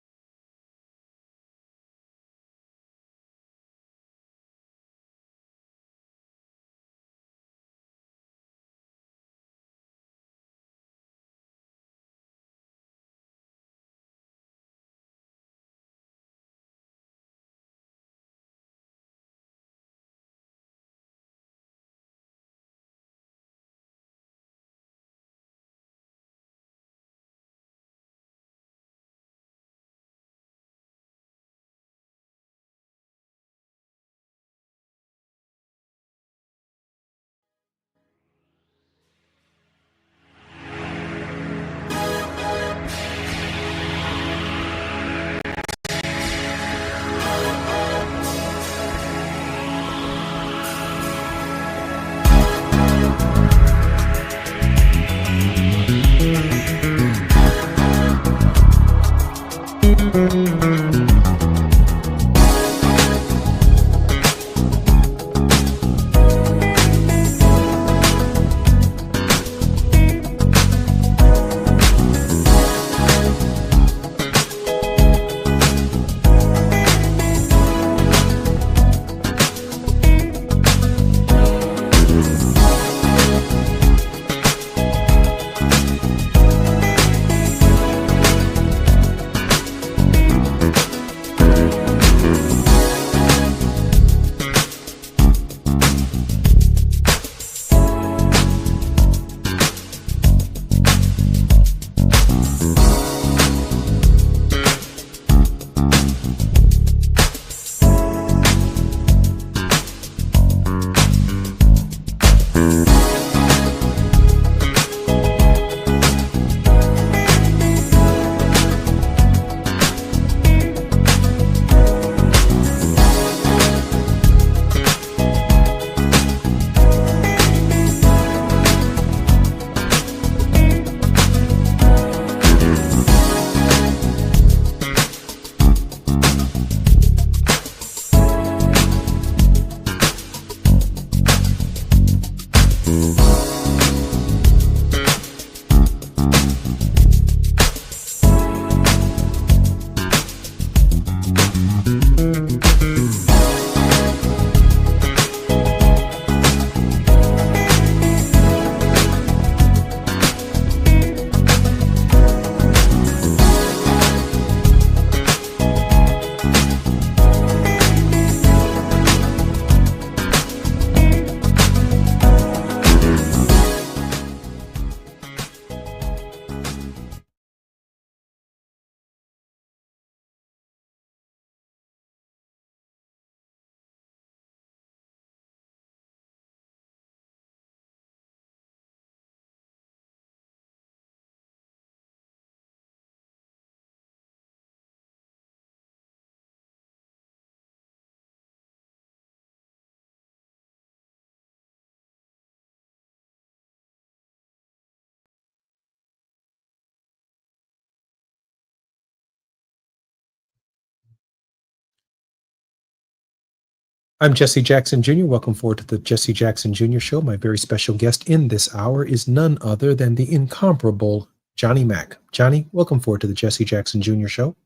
I'm Jesse Jackson Jr. Welcome forward to the Jesse Jackson Jr. Show. My very special guest in this hour is none other than the incomparable Johnny Mack. Johnny, welcome forward to the Jesse Jackson Jr. Show.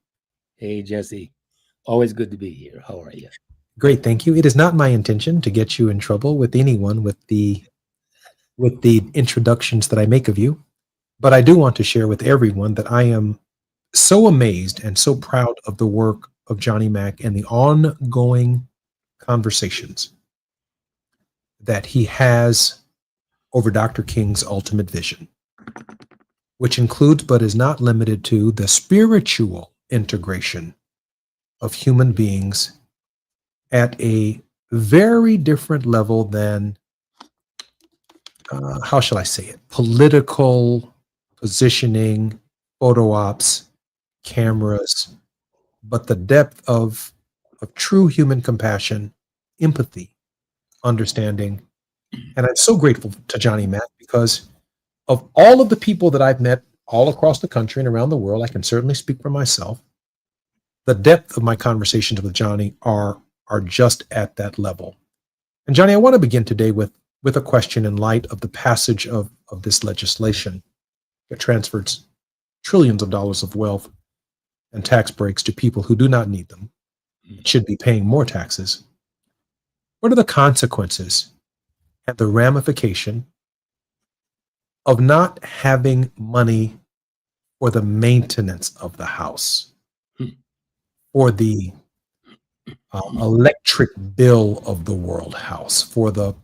Hey, Jesse. Always good to be here. How are you? Great, thank you. It is not my intention to get you in trouble with anyone with the introductions that I make of you, but I do want to share with everyone that I am so amazed and so proud of the work of Johnny Mack and the ongoing conversations that he has over Dr. King's ultimate vision, which includes but is not limited to the spiritual integration of human beings at a very different level than, how shall I say it, political positioning, photo ops, cameras, but the depth of true human compassion, empathy, understanding. And I'm so grateful to Johnny Mack because of all of the people that I've met all across the country and around the world, I can certainly speak for myself. The depth of my conversations with Johnny are just at that level. And Johnny, I want to begin today with a question in light of the passage of this legislation that transfers trillions of dollars of wealth and tax breaks to people who do not need them, should be paying more taxes. What are the consequences and the ramification of not having money for the maintenance of the house, for the electric bill of the world house, for the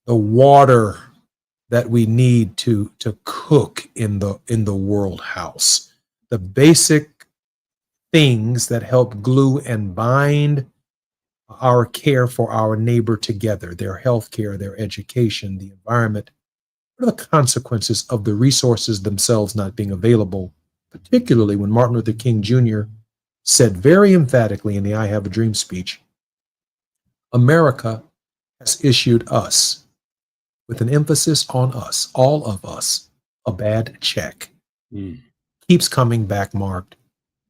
water that we need to cook in the world house, the basic things that help glue and bind our care for our neighbor together, their health care, their education, the environment. What are the consequences of the resources themselves not being available, particularly when Martin Luther King Jr. said very emphatically in the I Have a Dream speech, America has issued us, with an emphasis on us, all of us, a bad check. Keeps coming back marked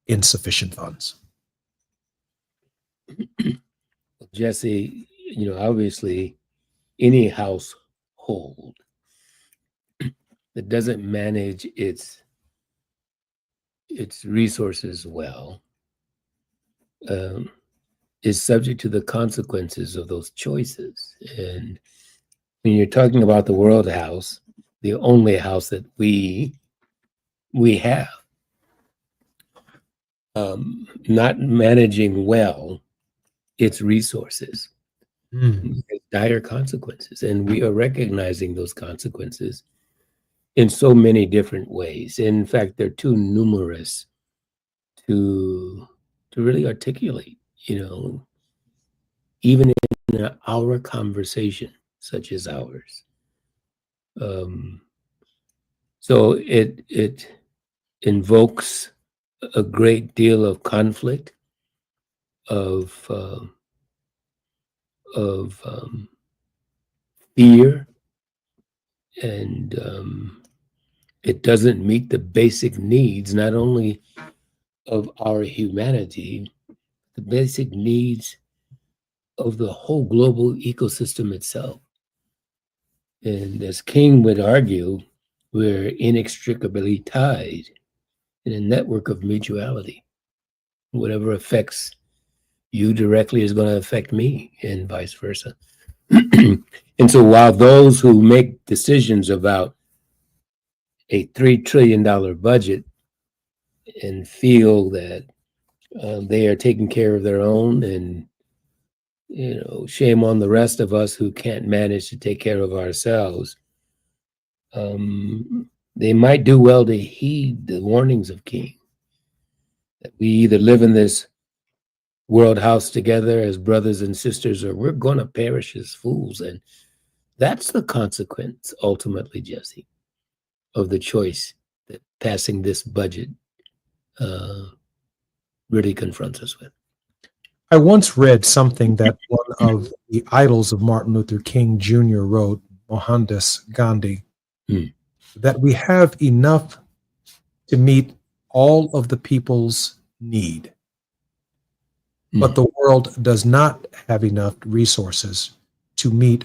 insufficient funds. Jesse, obviously any household that doesn't manage its resources well is subject to the consequences of those choices. And when you're talking about the world house, the only house that we have, not managing well its resources, dire consequences. And we are recognizing those consequences in so many different ways. In fact, they're too numerous to really articulate, even in our conversation, such as ours. So it invokes a great deal of conflict, of fear, and it doesn't meet the basic needs, not only of our humanity, the basic needs of the whole global ecosystem itself. And as King would argue, we're inextricably tied in a network of mutuality. Whatever affects you directly is going to affect me, and vice versa. And so while those who make decisions about a $3 trillion budget and feel that they are taking care of their own, and shame on the rest of us who can't manage to take care of ourselves, they might do well to heed the warnings of King, that we either live in this world house together as brothers and sisters, or we're going to perish as fools. And that's the consequence, ultimately, Jesse, of the choice that passing this budget really confronts us with. I once read something that one of the idols of Martin Luther King Jr. wrote, Mohandas Gandhi, that we have enough to meet all of the people's need. but the world does not have enough resources to meet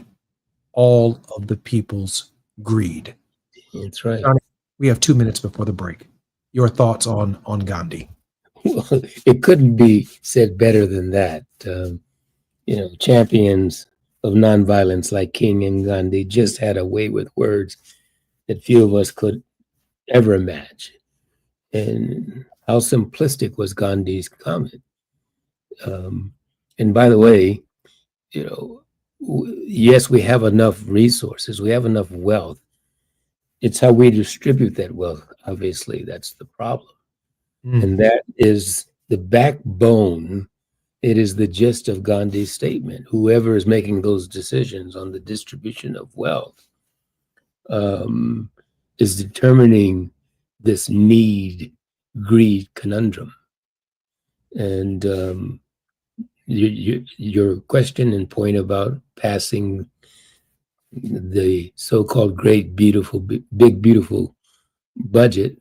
all of the people's greed. That's right. Johnny, we have 2 minutes before the break. Your thoughts on Gandhi? Well, it couldn't be said better than that. Champions of nonviolence like King and Gandhi just had a way with words that few of us could ever imagine. And how simplistic was Gandhi's comment? And by the way, yes, we have enough resources, we have enough wealth. It's how we distribute that wealth. Obviously, that's the problem. And that is the backbone. It is the gist of Gandhi's statement. Whoever is making those decisions on the distribution of wealth is determining this need-greed conundrum. And your question and point about passing the so-called great, beautiful, big, beautiful budget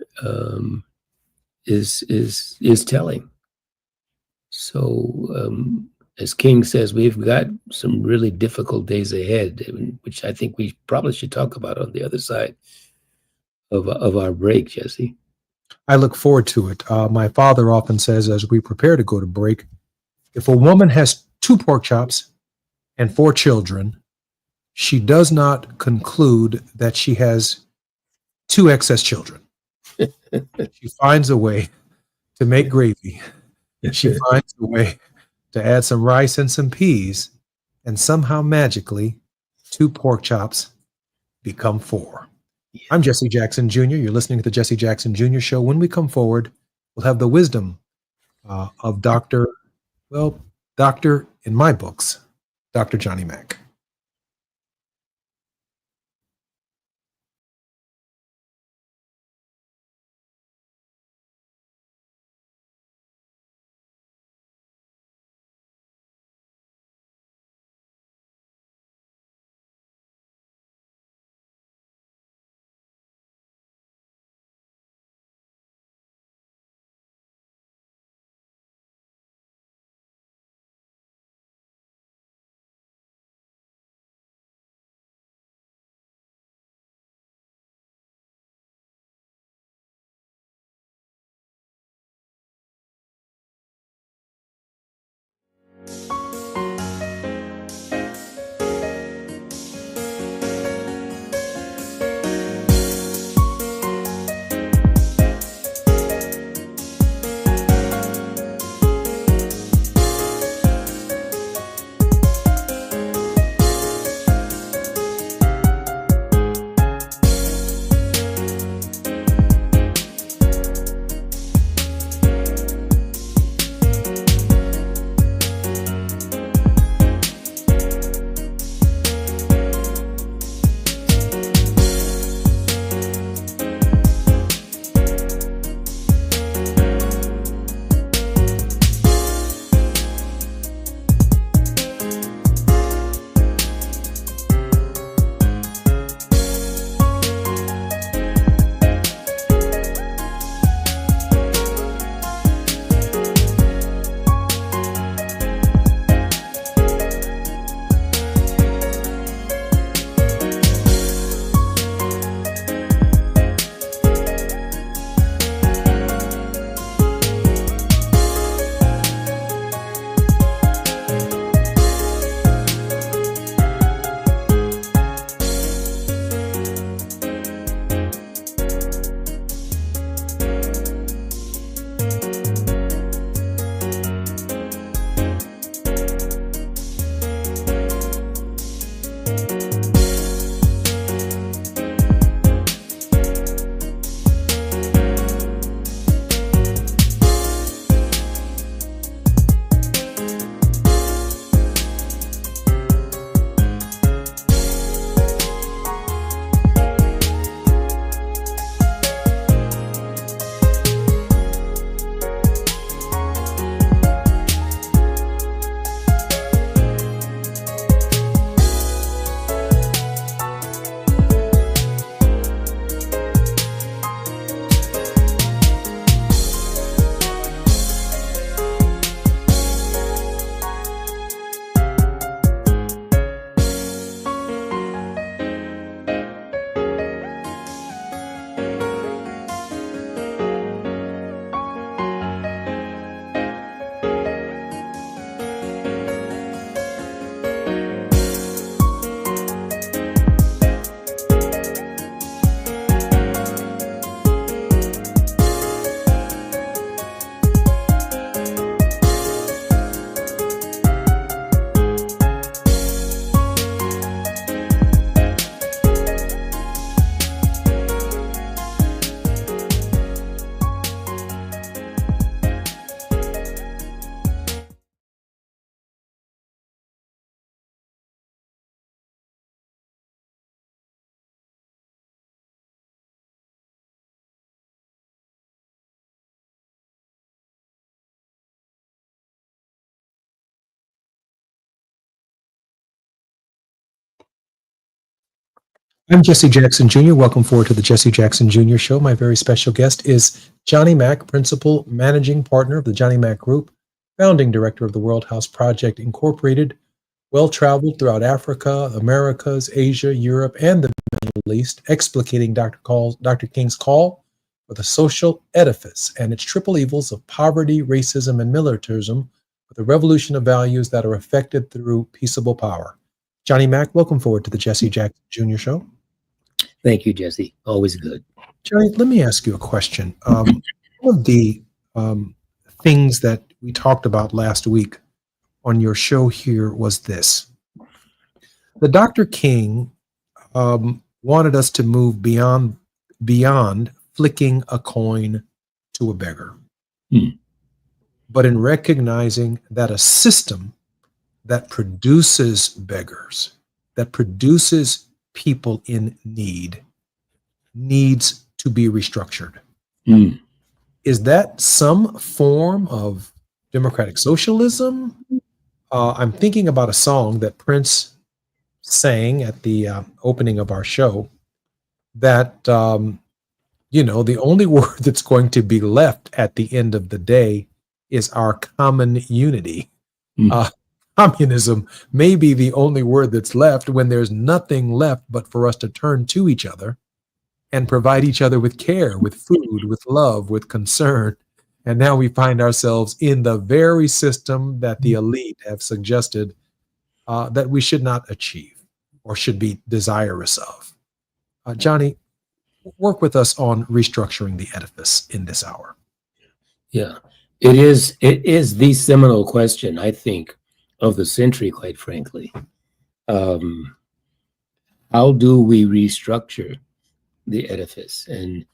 is telling. So, as King says, we've got some really difficult days ahead, which I think we probably should talk about on the other side of our break, Jesse. I look forward to it. My father often says, as we prepare to go to break, if a woman has 2 pork chops and 4 children, she does not conclude that she has 2 excess children. She finds a way to make gravy. She finds a way to add some rice and some peas, and somehow magically 2 pork chops become 4. I'm Jesse Jackson Jr. You're listening to the Jesse Jackson Jr. Show. When we come forward, we'll have the wisdom of Dr. in my books, Dr. Johnny Mack. I'm Jesse Jackson Jr. Welcome forward to the Jesse Jackson Jr. Show. My very special guest is Johnny Mack, Principal Managing Partner of the Johnny Mack Group, Founding Director of the World House Project Incorporated, well-traveled throughout Africa, Americas, Asia, Europe, and the Middle East, explicating Dr. King's call for the social edifice and its triple evils of poverty, racism, and militarism with a revolution of values that are effected through peaceable power. Johnny Mack, welcome forward to the Jesse Jackson Jr. Show. Thank you, Jesse. Always good. Johnny, let me ask you a question. One of the things that we talked about last week on your show here was this. The Dr. King wanted us to move beyond flicking a coin to a beggar. But in recognizing that a system that produces beggars, that produces people in need, needs to be restructured. Is that some form of democratic socialism? I'm thinking about a song that Prince sang at the opening of our show that, the only word that's going to be left at the end of the day is our common unity. Communism may be the only word that's left when there's nothing left but for us to turn to each other and provide each other with care, with food, with love, with concern. And now we find ourselves in the very system that the elite have suggested that we should not achieve or should be desirous of. Johnny, work with us on restructuring the edifice in this hour. Yeah, it is the seminal question, I think, of the century, quite frankly. How do we restructure the edifice, and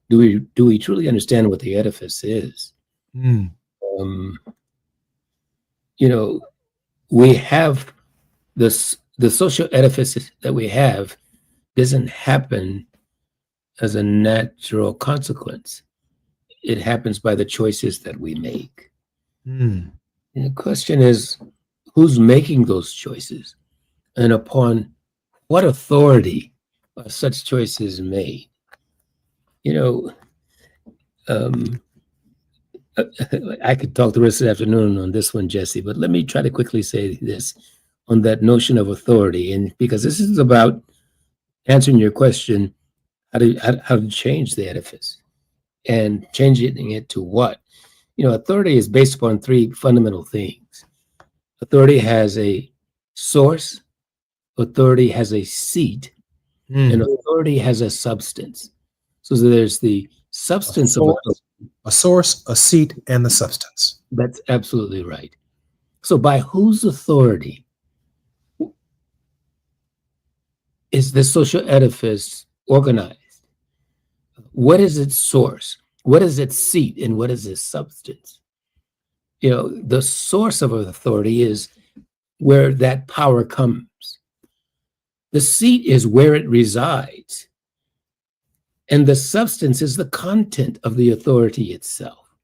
do we truly understand what the edifice is? We have this, the social edifice that we have doesn't happen as a natural consequence. It happens by the choices that we make. And the question is, who's making those choices, and upon what authority are such choices made? I could talk the rest of the afternoon on this one, Jesse, but let me try to quickly say this on that notion of authority. And because this is about answering your question, how to change the edifice and changing it to what? Authority is based upon three fundamental things. Authority has a source, authority has a seat, and authority has a substance. So there's the substance of authority. A source, a seat, and the substance. That's absolutely right. So by whose authority is the social edifice organized? What is its source? What is its seat? And what is its substance? The source of authority is where that power comes. The seat is where it resides. And the substance is the content of the authority itself.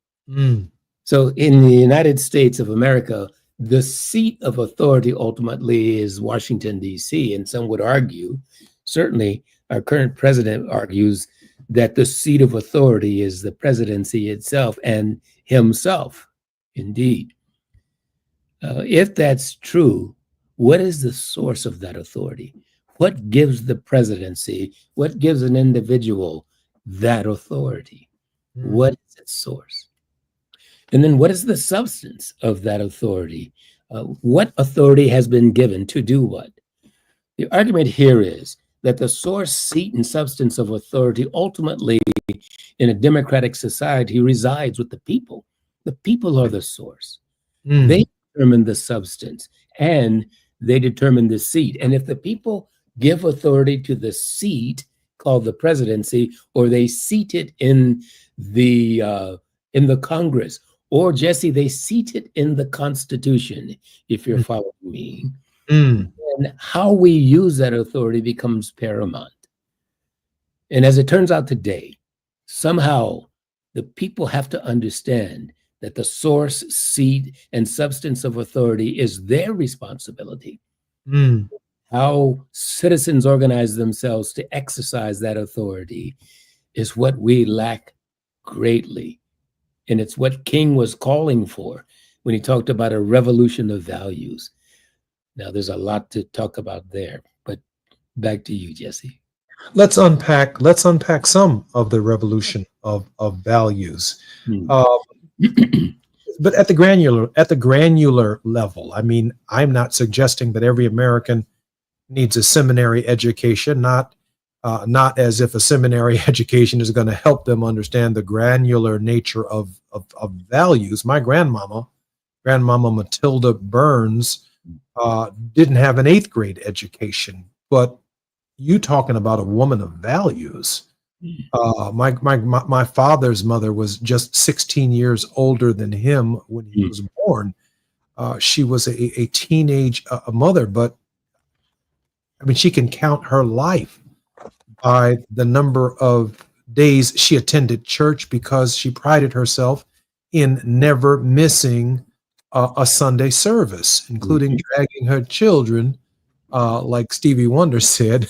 So in the United States of America, the seat of authority ultimately is Washington, D.C. And some would argue, certainly our current president argues, that the seat of authority is the presidency itself and himself. Indeed. If that's true, what is the source of that authority? What gives the presidency, what gives an individual that authority? What is its source? And then what is the substance of that authority? What authority has been given to do what? The argument here is that the source, seat, and substance of authority ultimately in a democratic society resides with the people. The people are the source. They determine the substance and they determine the seat. And if the people give authority to the seat called the presidency, or they seat it in the Congress, or Jesse, they seat it in the Constitution, if you're following me. And how we use that authority becomes paramount. And as it turns out today, somehow the people have to understand that the source, seat, and substance of authority is their responsibility. how citizens organize themselves to exercise that authority is what we lack greatly. And it's what King was calling for when he talked about a revolution of values. Now, there's a lot to talk about there, but back to you, Jesse. Let's unpack some of the revolution of values. Hmm. But at the granular level, I mean, I'm not suggesting that every American needs a seminary education, not as if a seminary education is going to help them understand the granular nature of values. My grandmama Matilda Burns, didn't have an 8th grade education, but you talking about a woman of values. My father's mother was just 16 years older than him when he was born. She was a teenage mother, but I mean, she can count her life by the number of days she attended church because she prided herself in never missing a Sunday service, including dragging her children. Like Stevie Wonder said,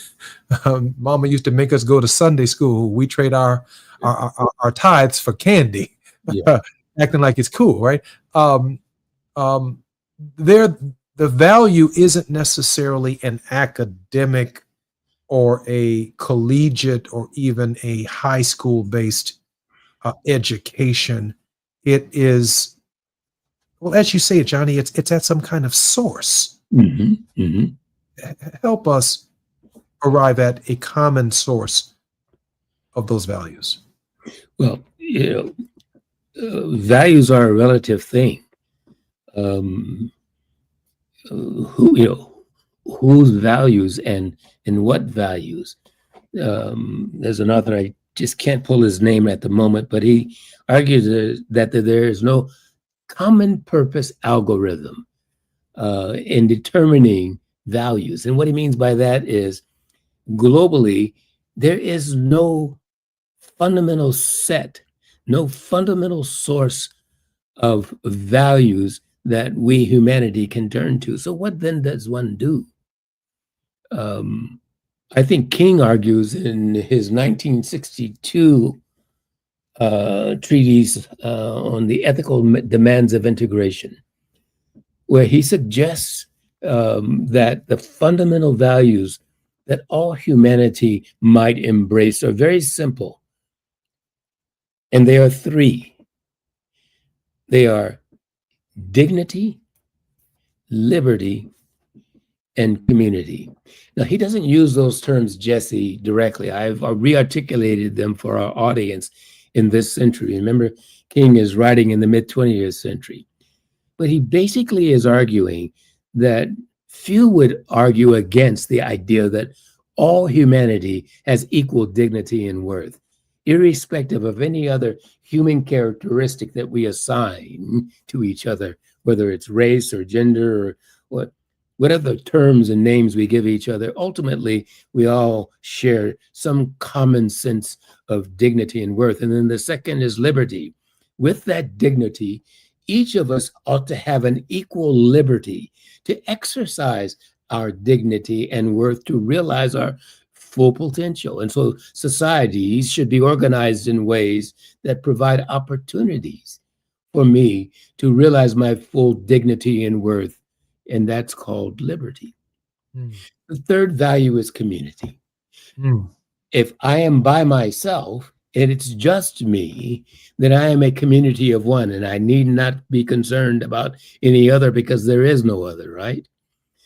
Mama used to make us go to Sunday school. We trade our tithes for candy, acting like it's cool, right? The value isn't necessarily an academic or a collegiate or even a high school based education. It is, well, as you say, Johnny, it's at some kind of source. Help us arrive at a common source of those values. Well, values are a relative thing. Whose values and what values? There's an author, I just can't pull his name at the moment, but he argues that there is no common purpose algorithm in determining values. And what he means by that is, globally, there is no fundamental set, no fundamental source of values that we humanity can turn to. So what then does one do? I think King argues in his 1962 treatise on the ethical demands of integration, where he suggests that the fundamental values that all humanity might embrace are very simple. And they are 3. They are dignity, liberty, and community. Now, he doesn't use those terms, Jesse, directly. I've re-articulated them for our audience in this century. Remember, King is writing in the mid-20th century. But he basically is arguing that few would argue against the idea that all humanity has equal dignity and worth, irrespective of any other human characteristic that we assign to each other, whether it's race or gender or whatever terms and names we give each other. Ultimately, we all share some common sense of dignity and worth. And then the second is liberty. With that dignity, each of us ought to have an equal liberty to exercise our dignity and worth, to realize our full potential. And so societies should be organized in ways that provide opportunities for me to realize my full dignity and worth, and that's called liberty. The third value is community. If I am by myself and it's just me, then I am a community of one, and I need not be concerned about any other because there is no other, right?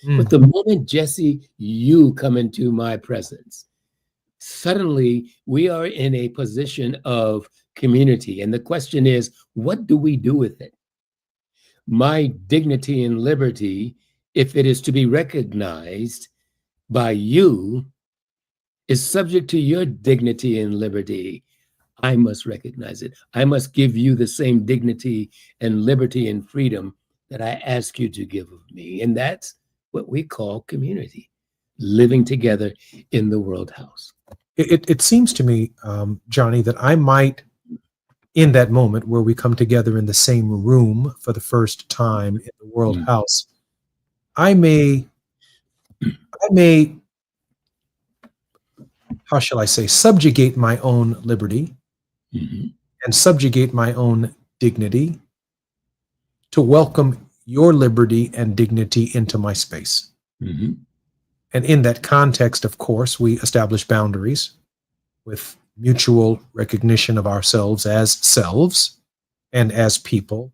But the moment, Jesse, you come into my presence, suddenly we are in a position of community. And the question is, what do we do with it? My dignity and liberty, if it is to be recognized by you, is subject to your dignity and liberty. I must recognize it. I must give you the same dignity and liberty and freedom that I ask you to give of me. And that's what we call community, living together in the world house. It seems to me, Johnny, that I might, in that moment where we come together in the same room for the first time in the world house, I may I may, how shall I say, subjugate my own liberty Mhm. and subjugate my own dignity to welcome your liberty and dignity into my space. Mhm. And in that context, of course, we establish boundaries with mutual recognition of ourselves as selves and as people.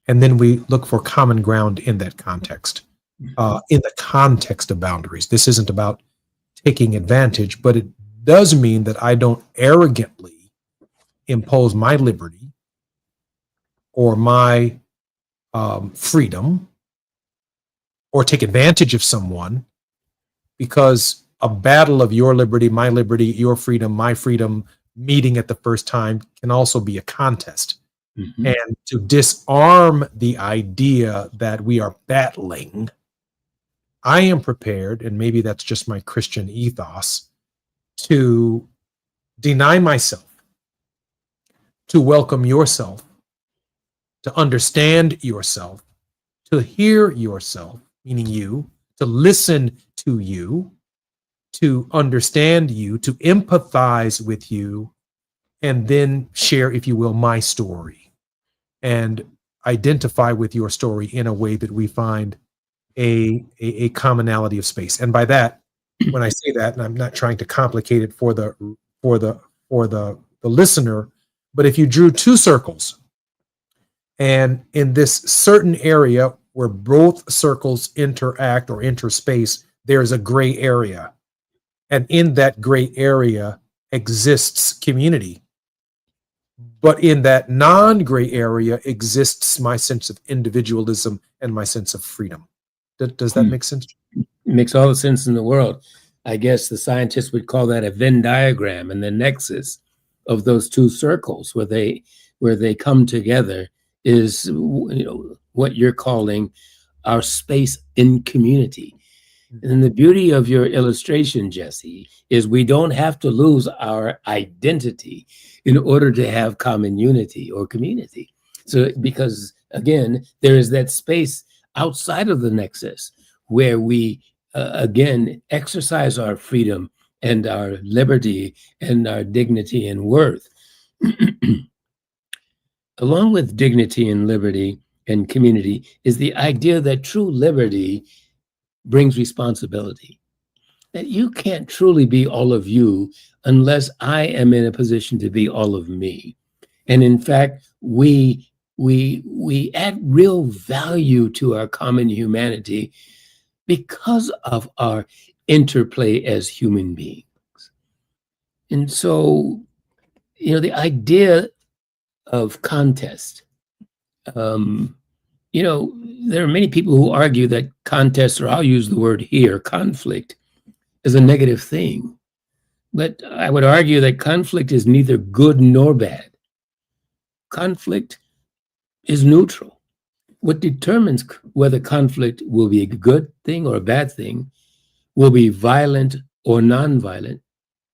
And then we look for common ground in that context, in the context of boundaries. This isn't about taking advantage, but it does mean that I don't arrogantly impose my liberty or my freedom or take advantage of someone, because a battle of your liberty, your freedom, my freedom meeting at the first time can also be a contest. Mhm. And to disarm the idea that we are battling, I am prepared, and maybe that's just my Christian ethos, to deny myself, to welcome yourself, to understand yourself, to hear yourself, meaning you, to listen to you, to understand you, to empathize with you, and then share, if you will, my story and identify with your story in a way that we find a commonality of space. And by that, when I say that, and I'm not trying to complicate it for the listener, but if you drew two circles, and in this certain area where both circles interact or interspace, there's a gray area. And in that gray area exists community. But in that non-gray area exists my sense of individualism and my sense of freedom. Does that make sense? It makes all the sense in the world. I guess the scientists would call that a Venn diagram, and the nexus of those two circles where they come together is, what you're calling our space in community. And the beauty of your illustration, Jesse, is we don't have to lose our identity in order to have common unity or community. So, because again, there is that space outside of the nexus where we, again, exercise our freedom and our liberty and our dignity and worth. Along with dignity and liberty and community is the idea that true liberty brings responsibility. That you can't truly be all of you unless I am in a position to be all of me. And in fact, we add real value to our common humanity because of our interplay as human beings. And so, the idea of contest, there are many people who argue that contest, or I'll use the word here, conflict, is a negative thing. But I would argue that conflict is neither good nor bad. Conflict is neutral. What determines whether conflict will be a good thing or a bad thing, will be violent or nonviolent,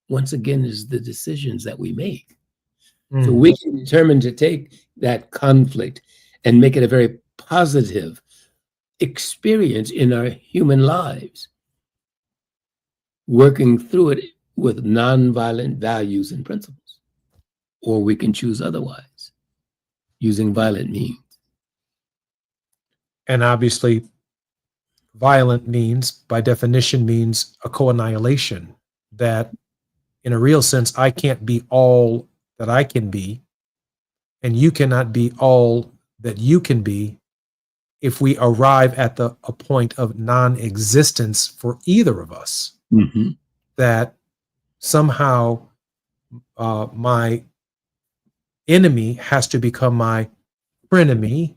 once again, is the decisions that we make. So we can determine to take that conflict and make it a very positive experience in our human lives, working through it with nonviolent values and principles. Or we can choose otherwise, using violent means. And obviously, violent means, by definition, means a co-annihilation, that in a real sense, I can't be all that I can be, and you cannot be all that you can be if we arrive at a point of non-existence for either of us. Mm-hmm. That somehow my enemy has to become my frenemy.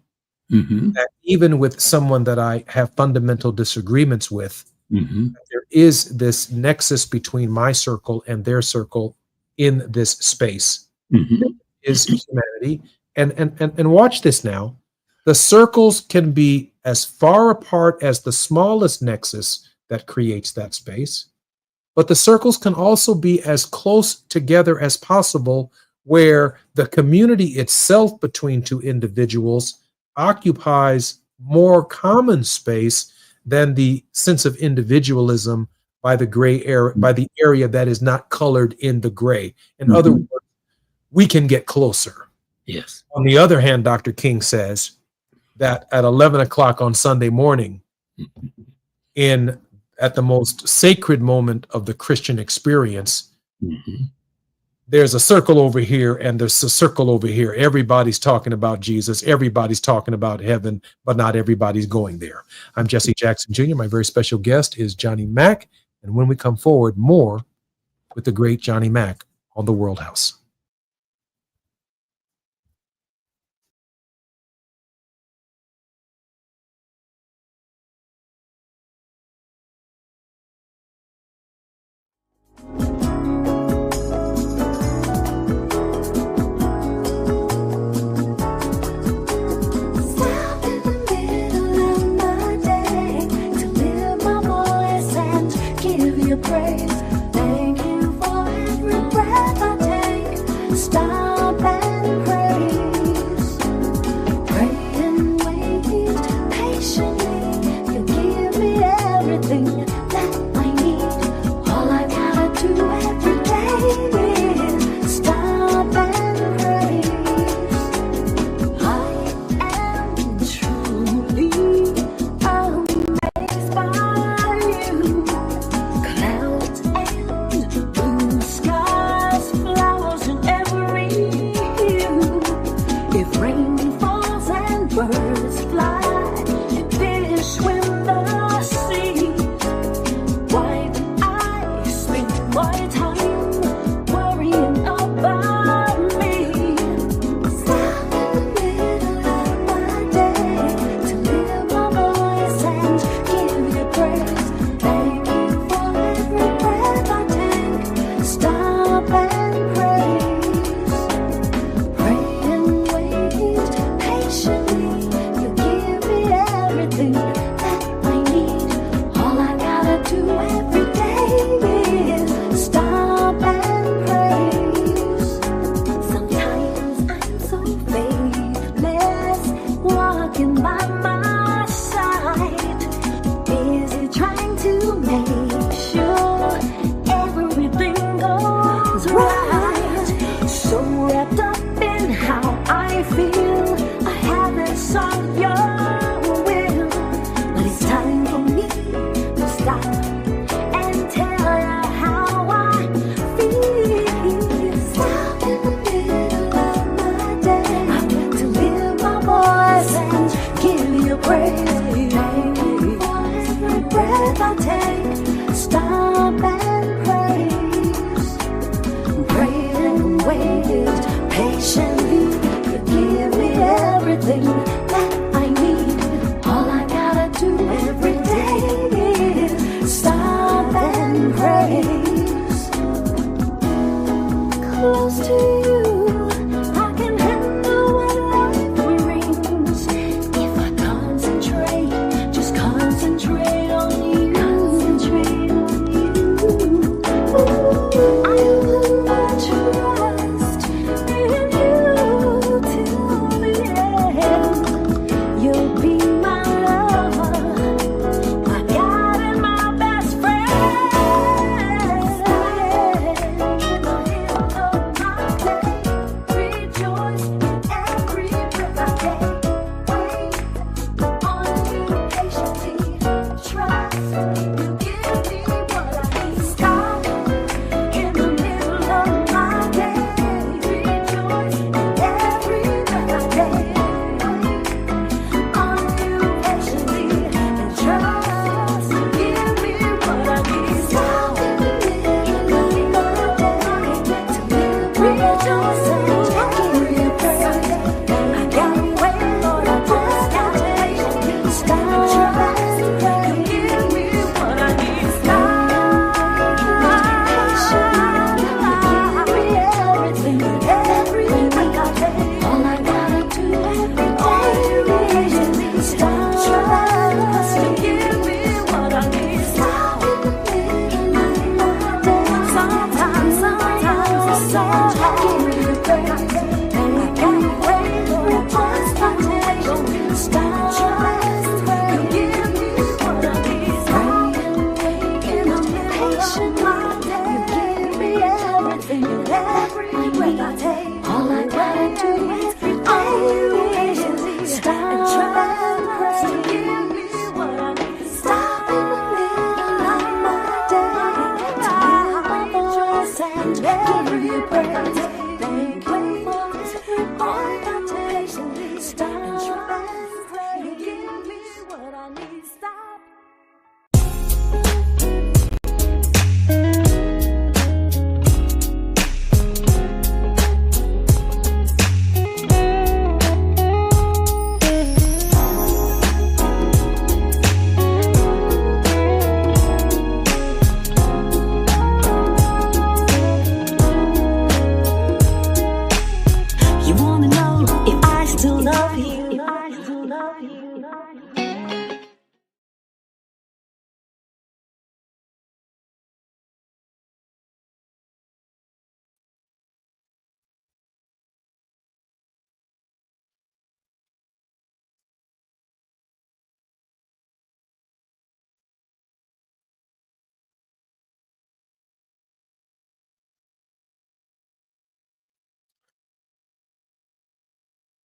Mm-hmm. That even with someone that I have fundamental disagreements with, Mm-hmm. there is this nexus between my circle and their circle in this space. Mm-hmm. Is humanity. And watch this now. The circles can be as far apart as the smallest nexus that creates that space, but the circles can also be as close together as possible, where the community itself between two individuals occupies more common space than the sense of individualism by the gray area, by the area that is not colored in the gray. In other words, we can get closer. Yes. On the other hand, Dr. King says that at 11 o'clock on Sunday morning, at the most sacred moment of the Christian experience, there's a circle over here and there's a circle over here. Everybody's talking about Jesus. Everybody's talking about heaven, but not everybody's going there. I'm Jesse Jackson Jr. My very special guest is Johnny Mack. And when we come forward, more with the great Johnny Mack on the World House. Stop in the middle of my day to lift my voice and give you praise. Thank you for every breath I take.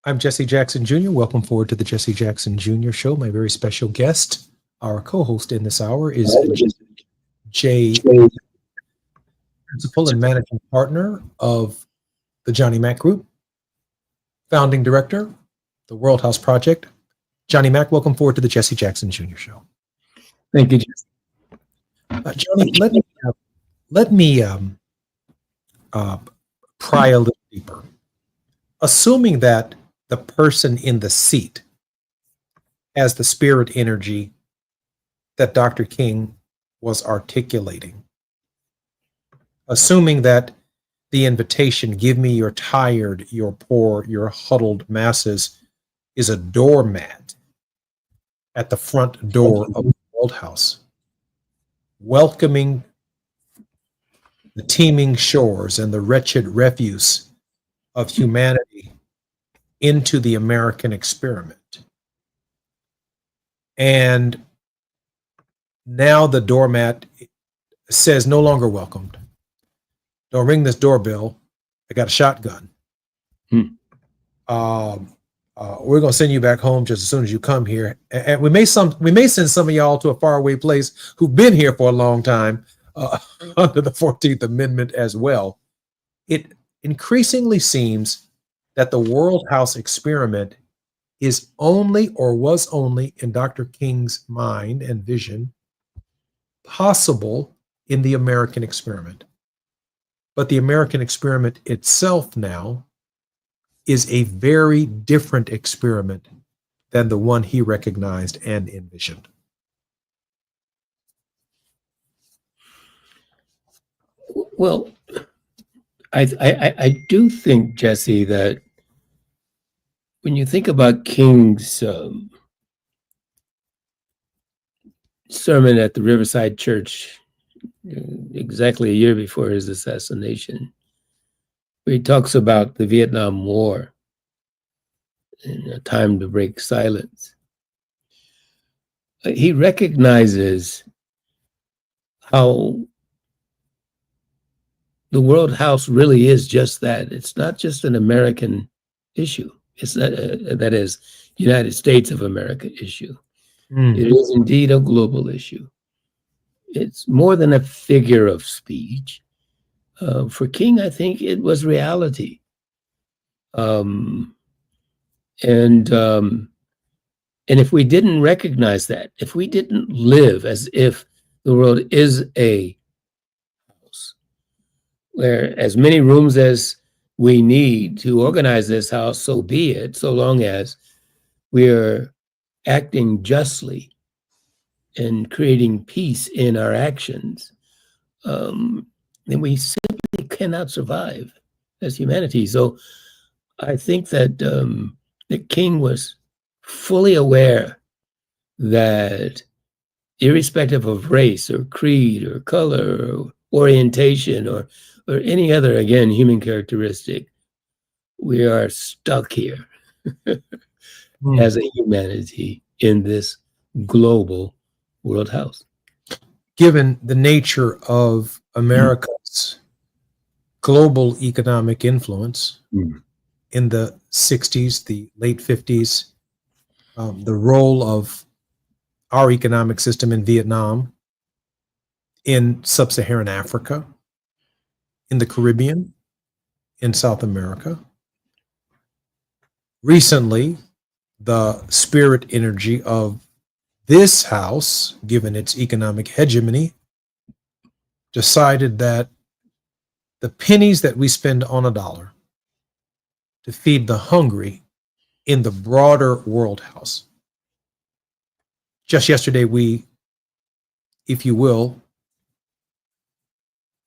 I'm Jesse Jackson Jr. Welcome forward to the Jesse Jackson Jr. Show. My very special guest, our co-host in this hour, is Jay, principal and managing partner of the Johnny Mack Group, founding director, the World House Project. Johnny Mack, welcome forward to the Jesse Jackson Jr. Show. Thank you, Jesse. Johnny, let me pry a little deeper. Assuming that the person in the seat has the spirit energy that Dr. King was articulating, assuming that the invitation, give me your tired, your poor, your huddled masses, is a doormat at the front door of the World House, welcoming the teeming shores and the wretched refuse of humanity into the American experiment. And now the doormat says no longer welcomed. Don't ring this doorbell. I got a shotgun. We're going to send you back home just as soon as you come here. And we may send some of y'all to a faraway place who've been here for a long time under the 14th Amendment as well. It increasingly seems that the World House experiment is only, or was only, in Dr. King's mind and vision, possible in the American experiment. But the American experiment itself now is a very different experiment than the one he recognized and envisioned. Well, I do think, Jesse, that when you think about King's sermon at the Riverside Church exactly a year before his assassination, where he talks about the Vietnam War and a time to break silence, he recognizes how the World House really is just that. It's not just an American issue. It's not, that is, United States of America issue. It is indeed a global issue. It's more than a figure of speech. For King, I think it was reality. And if we didn't recognize that, if we didn't live as if the world is a house, where as many rooms as we need to organize this house, so be it, so long as we're acting justly and creating peace in our actions, then we simply cannot survive as humanity. So I think that that King was fully aware that irrespective of race or creed or color or orientation or any other, again, human characteristic, we are stuck here as a humanity in this global World House. Given the nature of America's global economic influence in the 60s, the late 50s, the role of our economic system in Vietnam, in sub-Saharan Africa, in the Caribbean, in South America. Recently, the spirit energy of this house, given its economic hegemony, decided that the pennies that we spend on a dollar to feed the hungry in the broader World House. Just yesterday, we, if you will,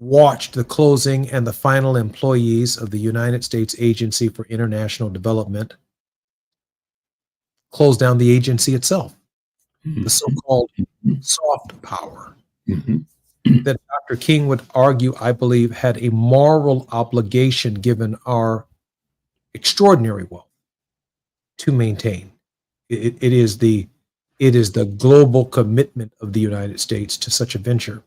watched the closing and the final employees of the United States Agency for International Development close down the agency itself, Mhm. the so-called soft power Mhm. that Dr. King would argue, I believe, had a moral obligation given our extraordinary wealth to maintain. It is the global commitment of the United States to such a venture.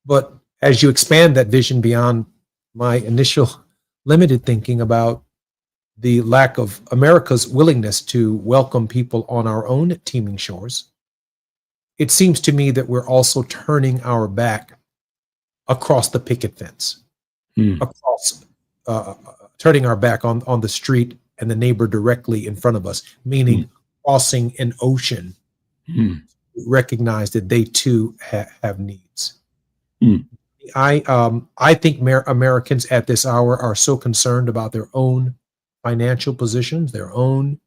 But as you expand that vision beyond my initial limited thinking about the lack of America's willingness to welcome people on our own teeming shores, it seems to me that we're also turning our back across the picket fence, Mm. across turning our back on the street and the neighbor directly in front of us, meaning crossing an ocean, Mm. recognize that they too have needs. Mm. I think Americans at this hour are so concerned about their own financial positions, their own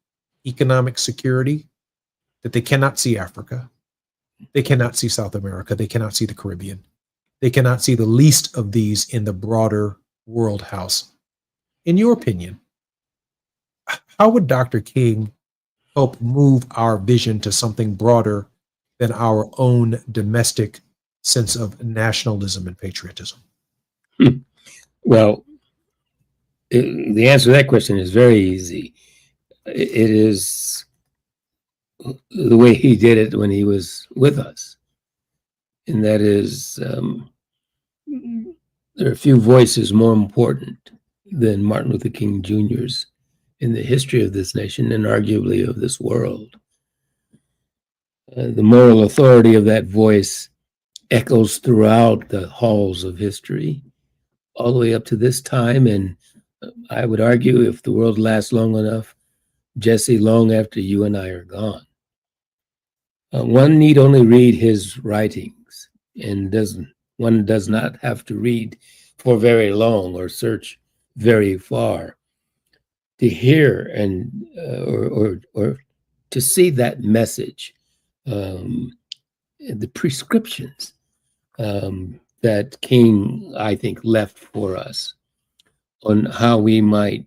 economic security, that they cannot see Africa. They cannot see South America. They cannot see the Caribbean. They cannot see the least of these in the broader world house. In your opinion, how would Dr. King help move our vision to something broader than our own domestic sense of nationalism and patriotism? Well, the answer to that question is very easy. It is the way he did it when he was with us. And that is, there are few voices more important than Martin Luther King Jr.'s in the history of this nation and arguably of this world. The moral authority of that voice echoes throughout the halls of history, all the way up to this time. And I would argue, if the world lasts long enough, Jesse, long after you and I are gone. One need only read his writings, and one does not have to read for very long or search very far to hear and or to see that message, the prescriptions that King, I think, left for us on how we might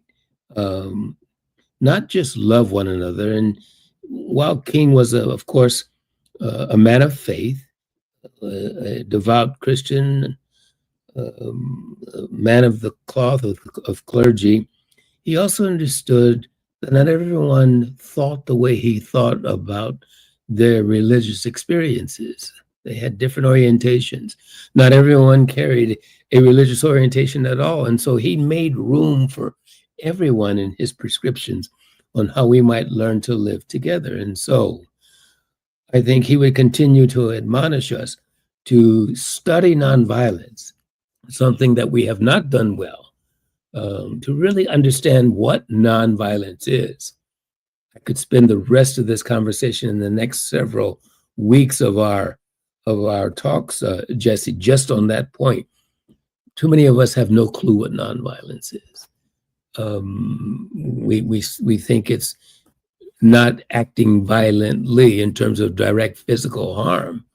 not just love one another. And while King was, of course, a man of faith, a devout Christian, a man of the cloth of clergy, he also understood that not everyone thought the way he thought about their religious experiences. They had different orientations. Not everyone carried a religious orientation at all. And so he made room for everyone in his prescriptions on how we might learn to live together. And so I think he would continue to admonish us to study nonviolence, something that we have not done well, to really understand what nonviolence is. I could spend the rest of this conversation in the next several weeks of our talks, Jesse, just on that point. Too many of us have no clue what nonviolence is. We think it's not acting violently in terms of direct physical harm.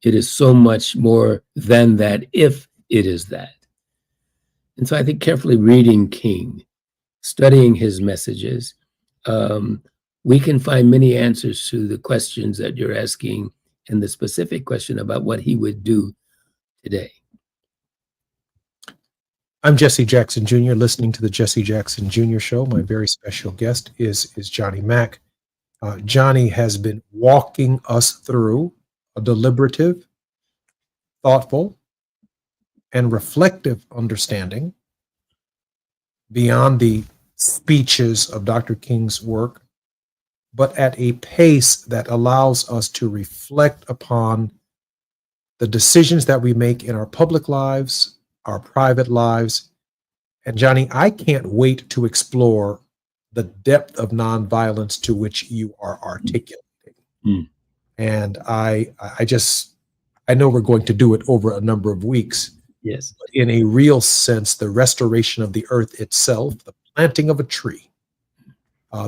It is so much more than that, if it is that. And so I think carefully reading King, studying his messages, we can find many answers to the questions that you're asking and the specific question about what he would do today. I'm Jesse Jackson Jr., listening to the Jesse Jackson Jr. Show. My very special guest is Johnny Mack. Johnny has been walking us through a deliberative, thoughtful, and reflective understanding beyond the speeches of Dr. King's work, but at a pace that allows us to reflect upon the decisions that we make in our public lives, our private lives. And Johnny, I can't wait to explore the depth of nonviolence to which you are articulating. Mm. And I know we're going to do it over a number of weeks. Yes. But in a real sense, the restoration of the earth itself, the planting of a tree,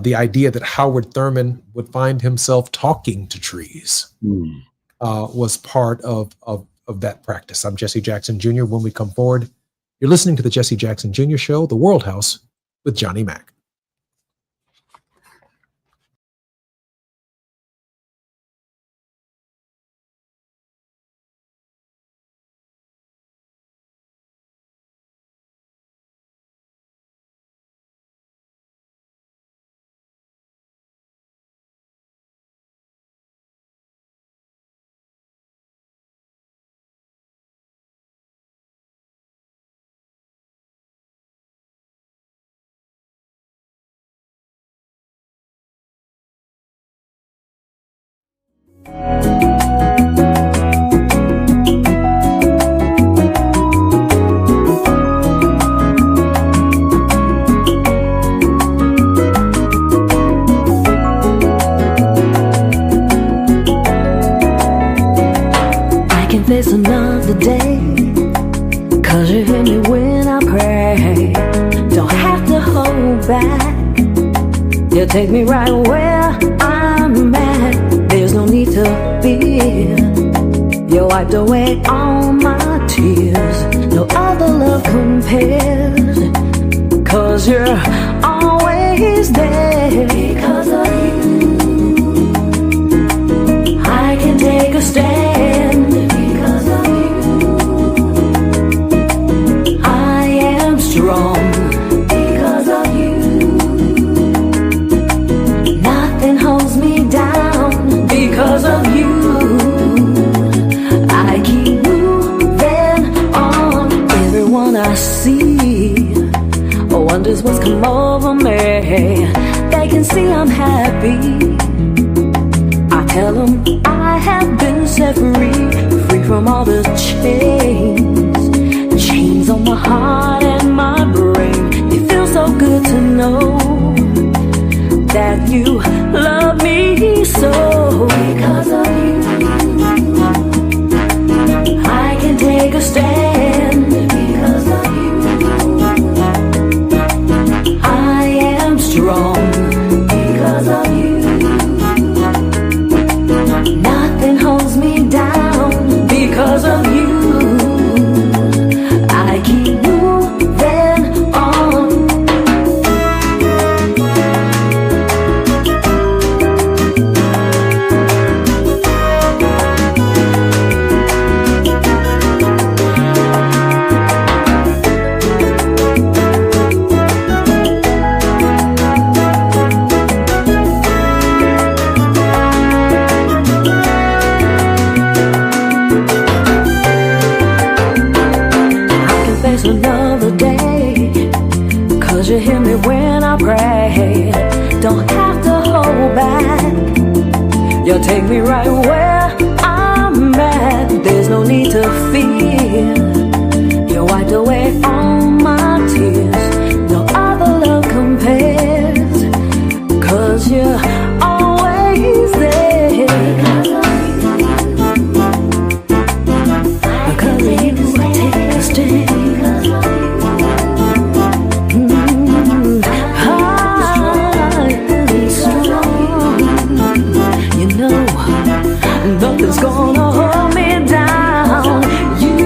the idea that Howard Thurman would find himself talking to trees was part of that practice. I'm Jesse Jackson Jr. When we come forward, you're listening to the Jesse Jackson Jr. Show, The World House, with Johnny Mack. I can face another day, 'cause you hear me when I pray. Don't have to hold back. You take me right where I'm at. There's no need to fear. You wiped away all my tears. No other love compares. 'Cause you're always there. Because of you, I can take a stand. Because of you, I am strong. Because of you, nothing holds me down. Because of you, I keep moving on. Everyone I see wonders what's come over me. They can see I'm happy. I tell them I have been set free, free from all the chains, chains on my heart and my brain. It feels so good to know that you love me so. Because of you, I can take a stand. Because of you, I am strong. Because of you, nothing holds me down. Because of you, I keep moving on. Another day, 'cause you hear me when I pray. Don't have to hold back. You'll take me right where I'm at. There's no need to fear. You wiped away all my tears. No other love compares. 'Cause you're always there. Because of you, I take a stand. Nothing's gonna hold me down. You,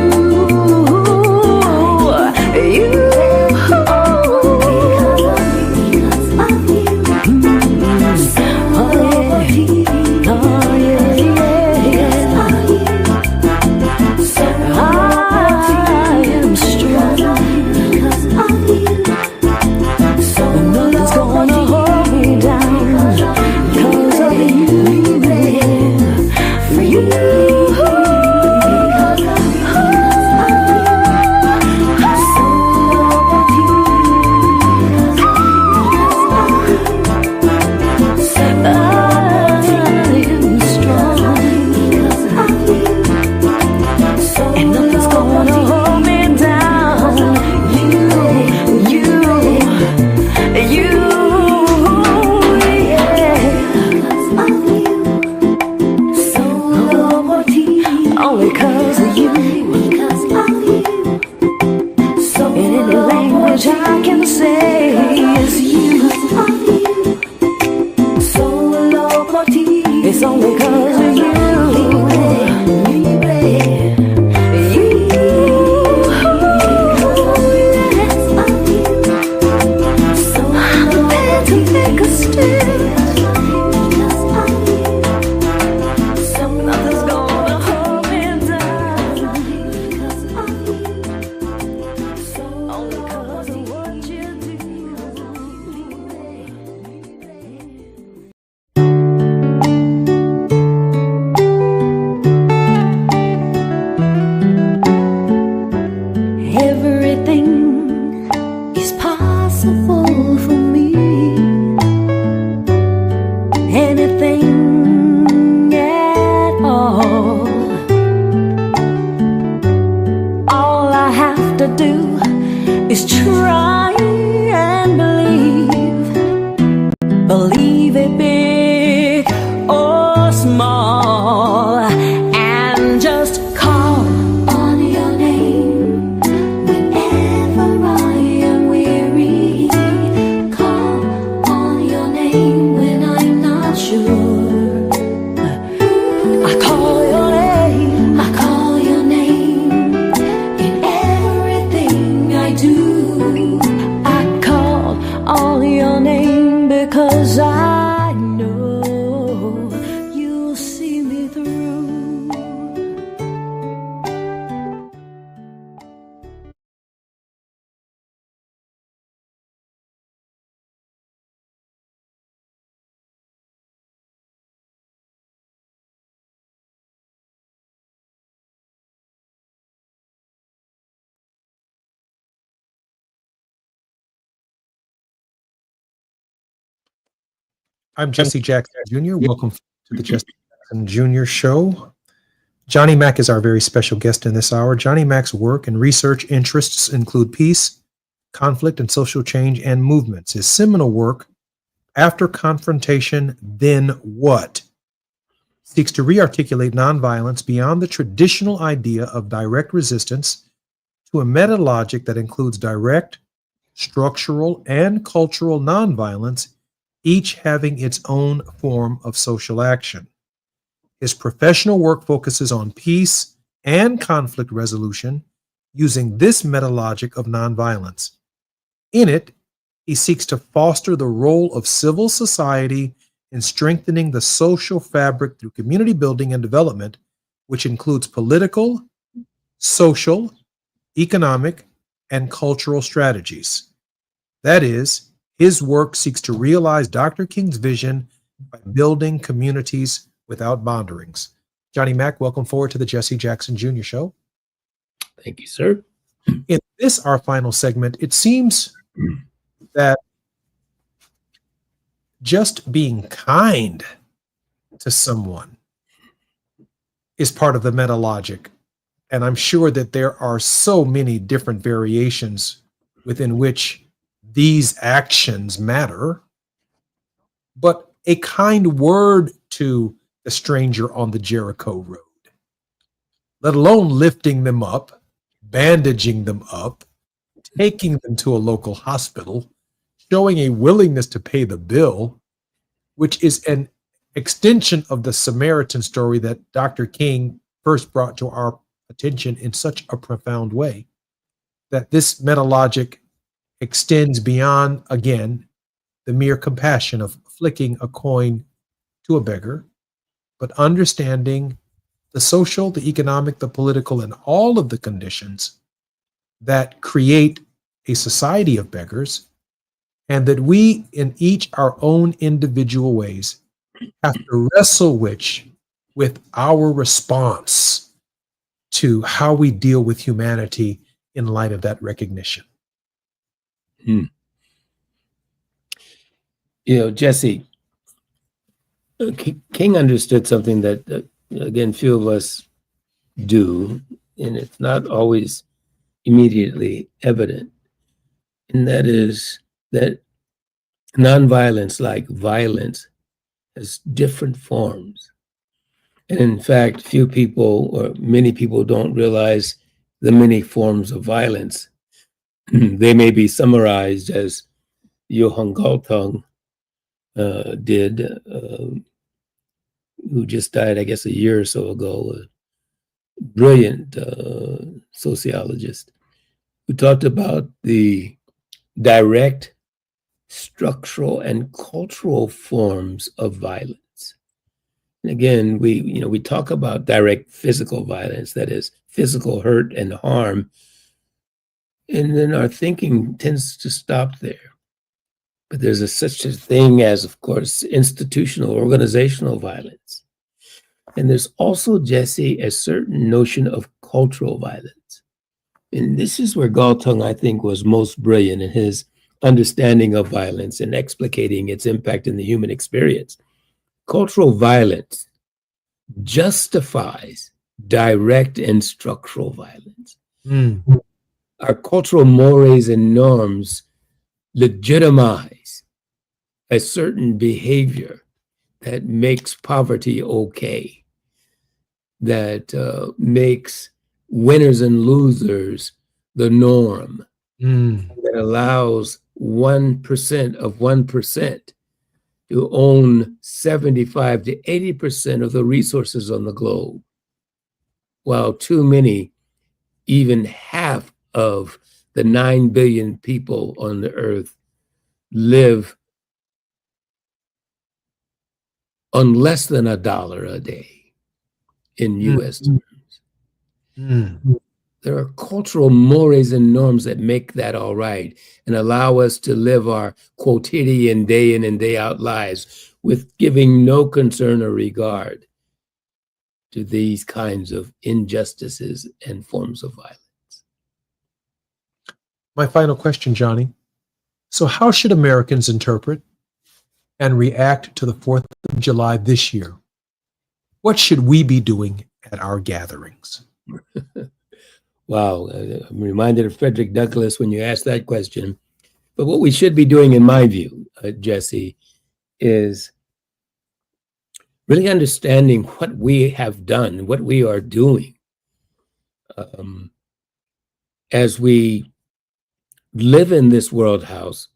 anything at to do is try and believe it big or small, and just call on your name whenever I am weary. Call on your name when I'm not sure. I call your name, I call your name in everything I do. I call on your name because I know you'll see me through. I'm Jesse Jackson Jr. Welcome to the Jesse Jackson Jr. Show. Johnny Mack is our very special guest in this hour. Johnny Mack's work and research interests include peace, conflict, and social change and movements. His seminal work, After Confrontation, Then What?, seeks to re-articulate nonviolence beyond the traditional idea of direct resistance to a meta-logic that includes direct, structural, and cultural nonviolence, each having its own form of social action. His professional work focuses on peace and conflict resolution using this meta-logic of nonviolence. In it, he seeks to foster the role of civil society in strengthening the social fabric through community building and development, which includes political, social, economic, and cultural strategies. That is, his work seeks to realize Dr. King's vision by building communities without boundaries. Johnny Mack, welcome forward to the Jesse Jackson Jr. Show. Thank you, sir. In this, our final segment, it seems that just being kind to someone is part of the meta logic. And I'm sure that there are so many different variations within which these actions matter, but a kind word to the stranger on the Jericho road, let alone lifting them up, bandaging them up, taking them to a local hospital, showing a willingness to pay the bill, which is an extension of the Samaritan story that Dr. King first brought to our attention in such a profound way, that this meta logic extends beyond, again, the mere compassion of flicking a coin to a beggar, but understanding the social, the economic, the political, and all of the conditions that create a society of beggars, and that we, in each our own individual ways, have to wrestle with our response to how we deal with humanity in light of that recognition. You know, Jesse, King understood something that, again, few of us do, and it's not always immediately evident. And that is that nonviolence, like violence, has different forms. And in fact, few people or many people don't realize the many forms of violence. They may be summarized as Johan Galtung did, who just died, I guess, a year or so ago, a brilliant sociologist, who talked about the direct, structural, and cultural forms of violence. And again, we talk about direct physical violence, that is, physical hurt and harm, and then our thinking tends to stop there. But there's such a thing as, of course, institutional, organizational violence. And there's also, Jesse, a certain notion of cultural violence. And this is where Galtung, I think, was most brilliant in his understanding of violence and explicating its impact in the human experience. Cultural violence justifies direct and structural violence. our cultural mores and norms legitimize a certain behavior that makes poverty okay, that makes winners and losers the norm, that allows 1% of 1% to own 75 to 80% of the resources on the globe, while too many, even half of the 9 billion people on the earth, live on less than $1 a day in US terms. There are cultural mores and norms that make that all right and allow us to live our quotidian day in and day out lives with giving no concern or regard to these kinds of injustices and forms of violence. My final question, Johnny. So how should Americans interpret and react to the 4th of July this year? What should we be doing at our gatherings? Wow, I'm reminded of Frederick Douglass when you asked that question. But what we should be doing, in my view, Jesse, is really understanding what we have done, what we are doing, as we live in this world house,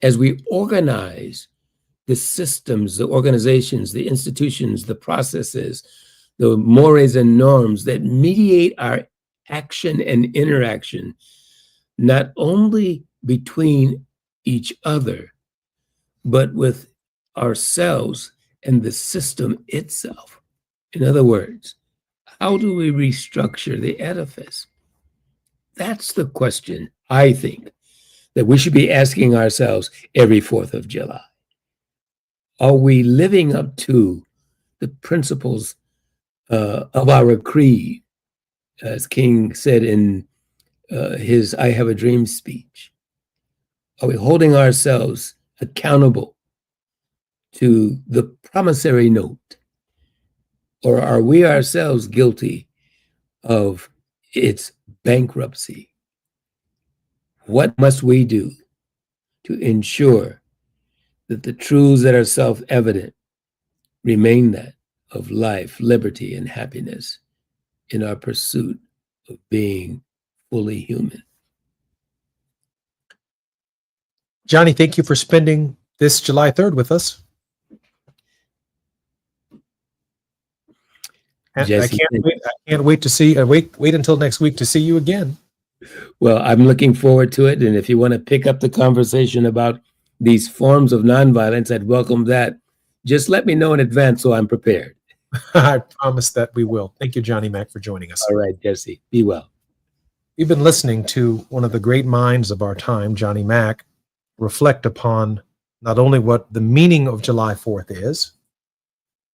as we organize the systems, the organizations, the institutions, the processes, the mores and norms that mediate our action and interaction, not only between each other, but with ourselves and the system itself. In other words, how do we restructure the edifice? That's the question, I think, that we should be asking ourselves every 4th of July. Are we living up to the principles of our creed, as King said in his I Have a Dream speech? Are we holding ourselves accountable to the promissory note? Or are we ourselves guilty of its bankruptcy? What must we do to ensure that the truths that are self-evident remain that of life, liberty, and happiness in our pursuit of being fully human? Johnny, thank you for spending this July 3rd with us. And Jesse, I can't wait to see. Wait until next week to see you again. well, I'm looking forward to it. And if you want to pick up the conversation about these forms of nonviolence, I'd welcome that. Just let me know in advance so I'm prepared. I promise that we will. Thank you, Johnny Mack, for joining us. All right, Jesse, be well. We've been listening to one of the great minds of our time, Johnny Mack, reflect upon not only what the meaning of July 4th is,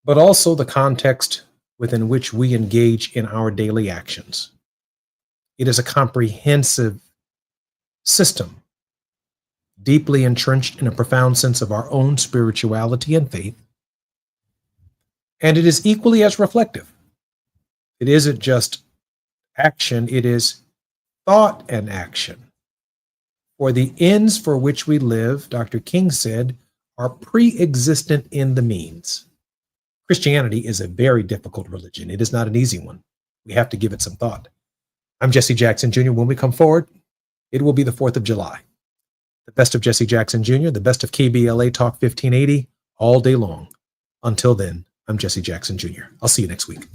but also the context within which we engage in our daily actions. It is a comprehensive system, deeply entrenched in a profound sense of our own spirituality and faith. And it is equally as reflective. It isn't just action, it is thought and action. For the ends for which we live, Dr. King said, are pre-existent in the means. Christianity is a very difficult religion. It is not an easy one. We have to give it some thought. I'm Jesse Jackson Jr. When we come forward, it will be the 4th of July. The best of Jesse Jackson Jr., the best of KBLA Talk 1580, all day long. Until then, I'm Jesse Jackson Jr. I'll see you next week.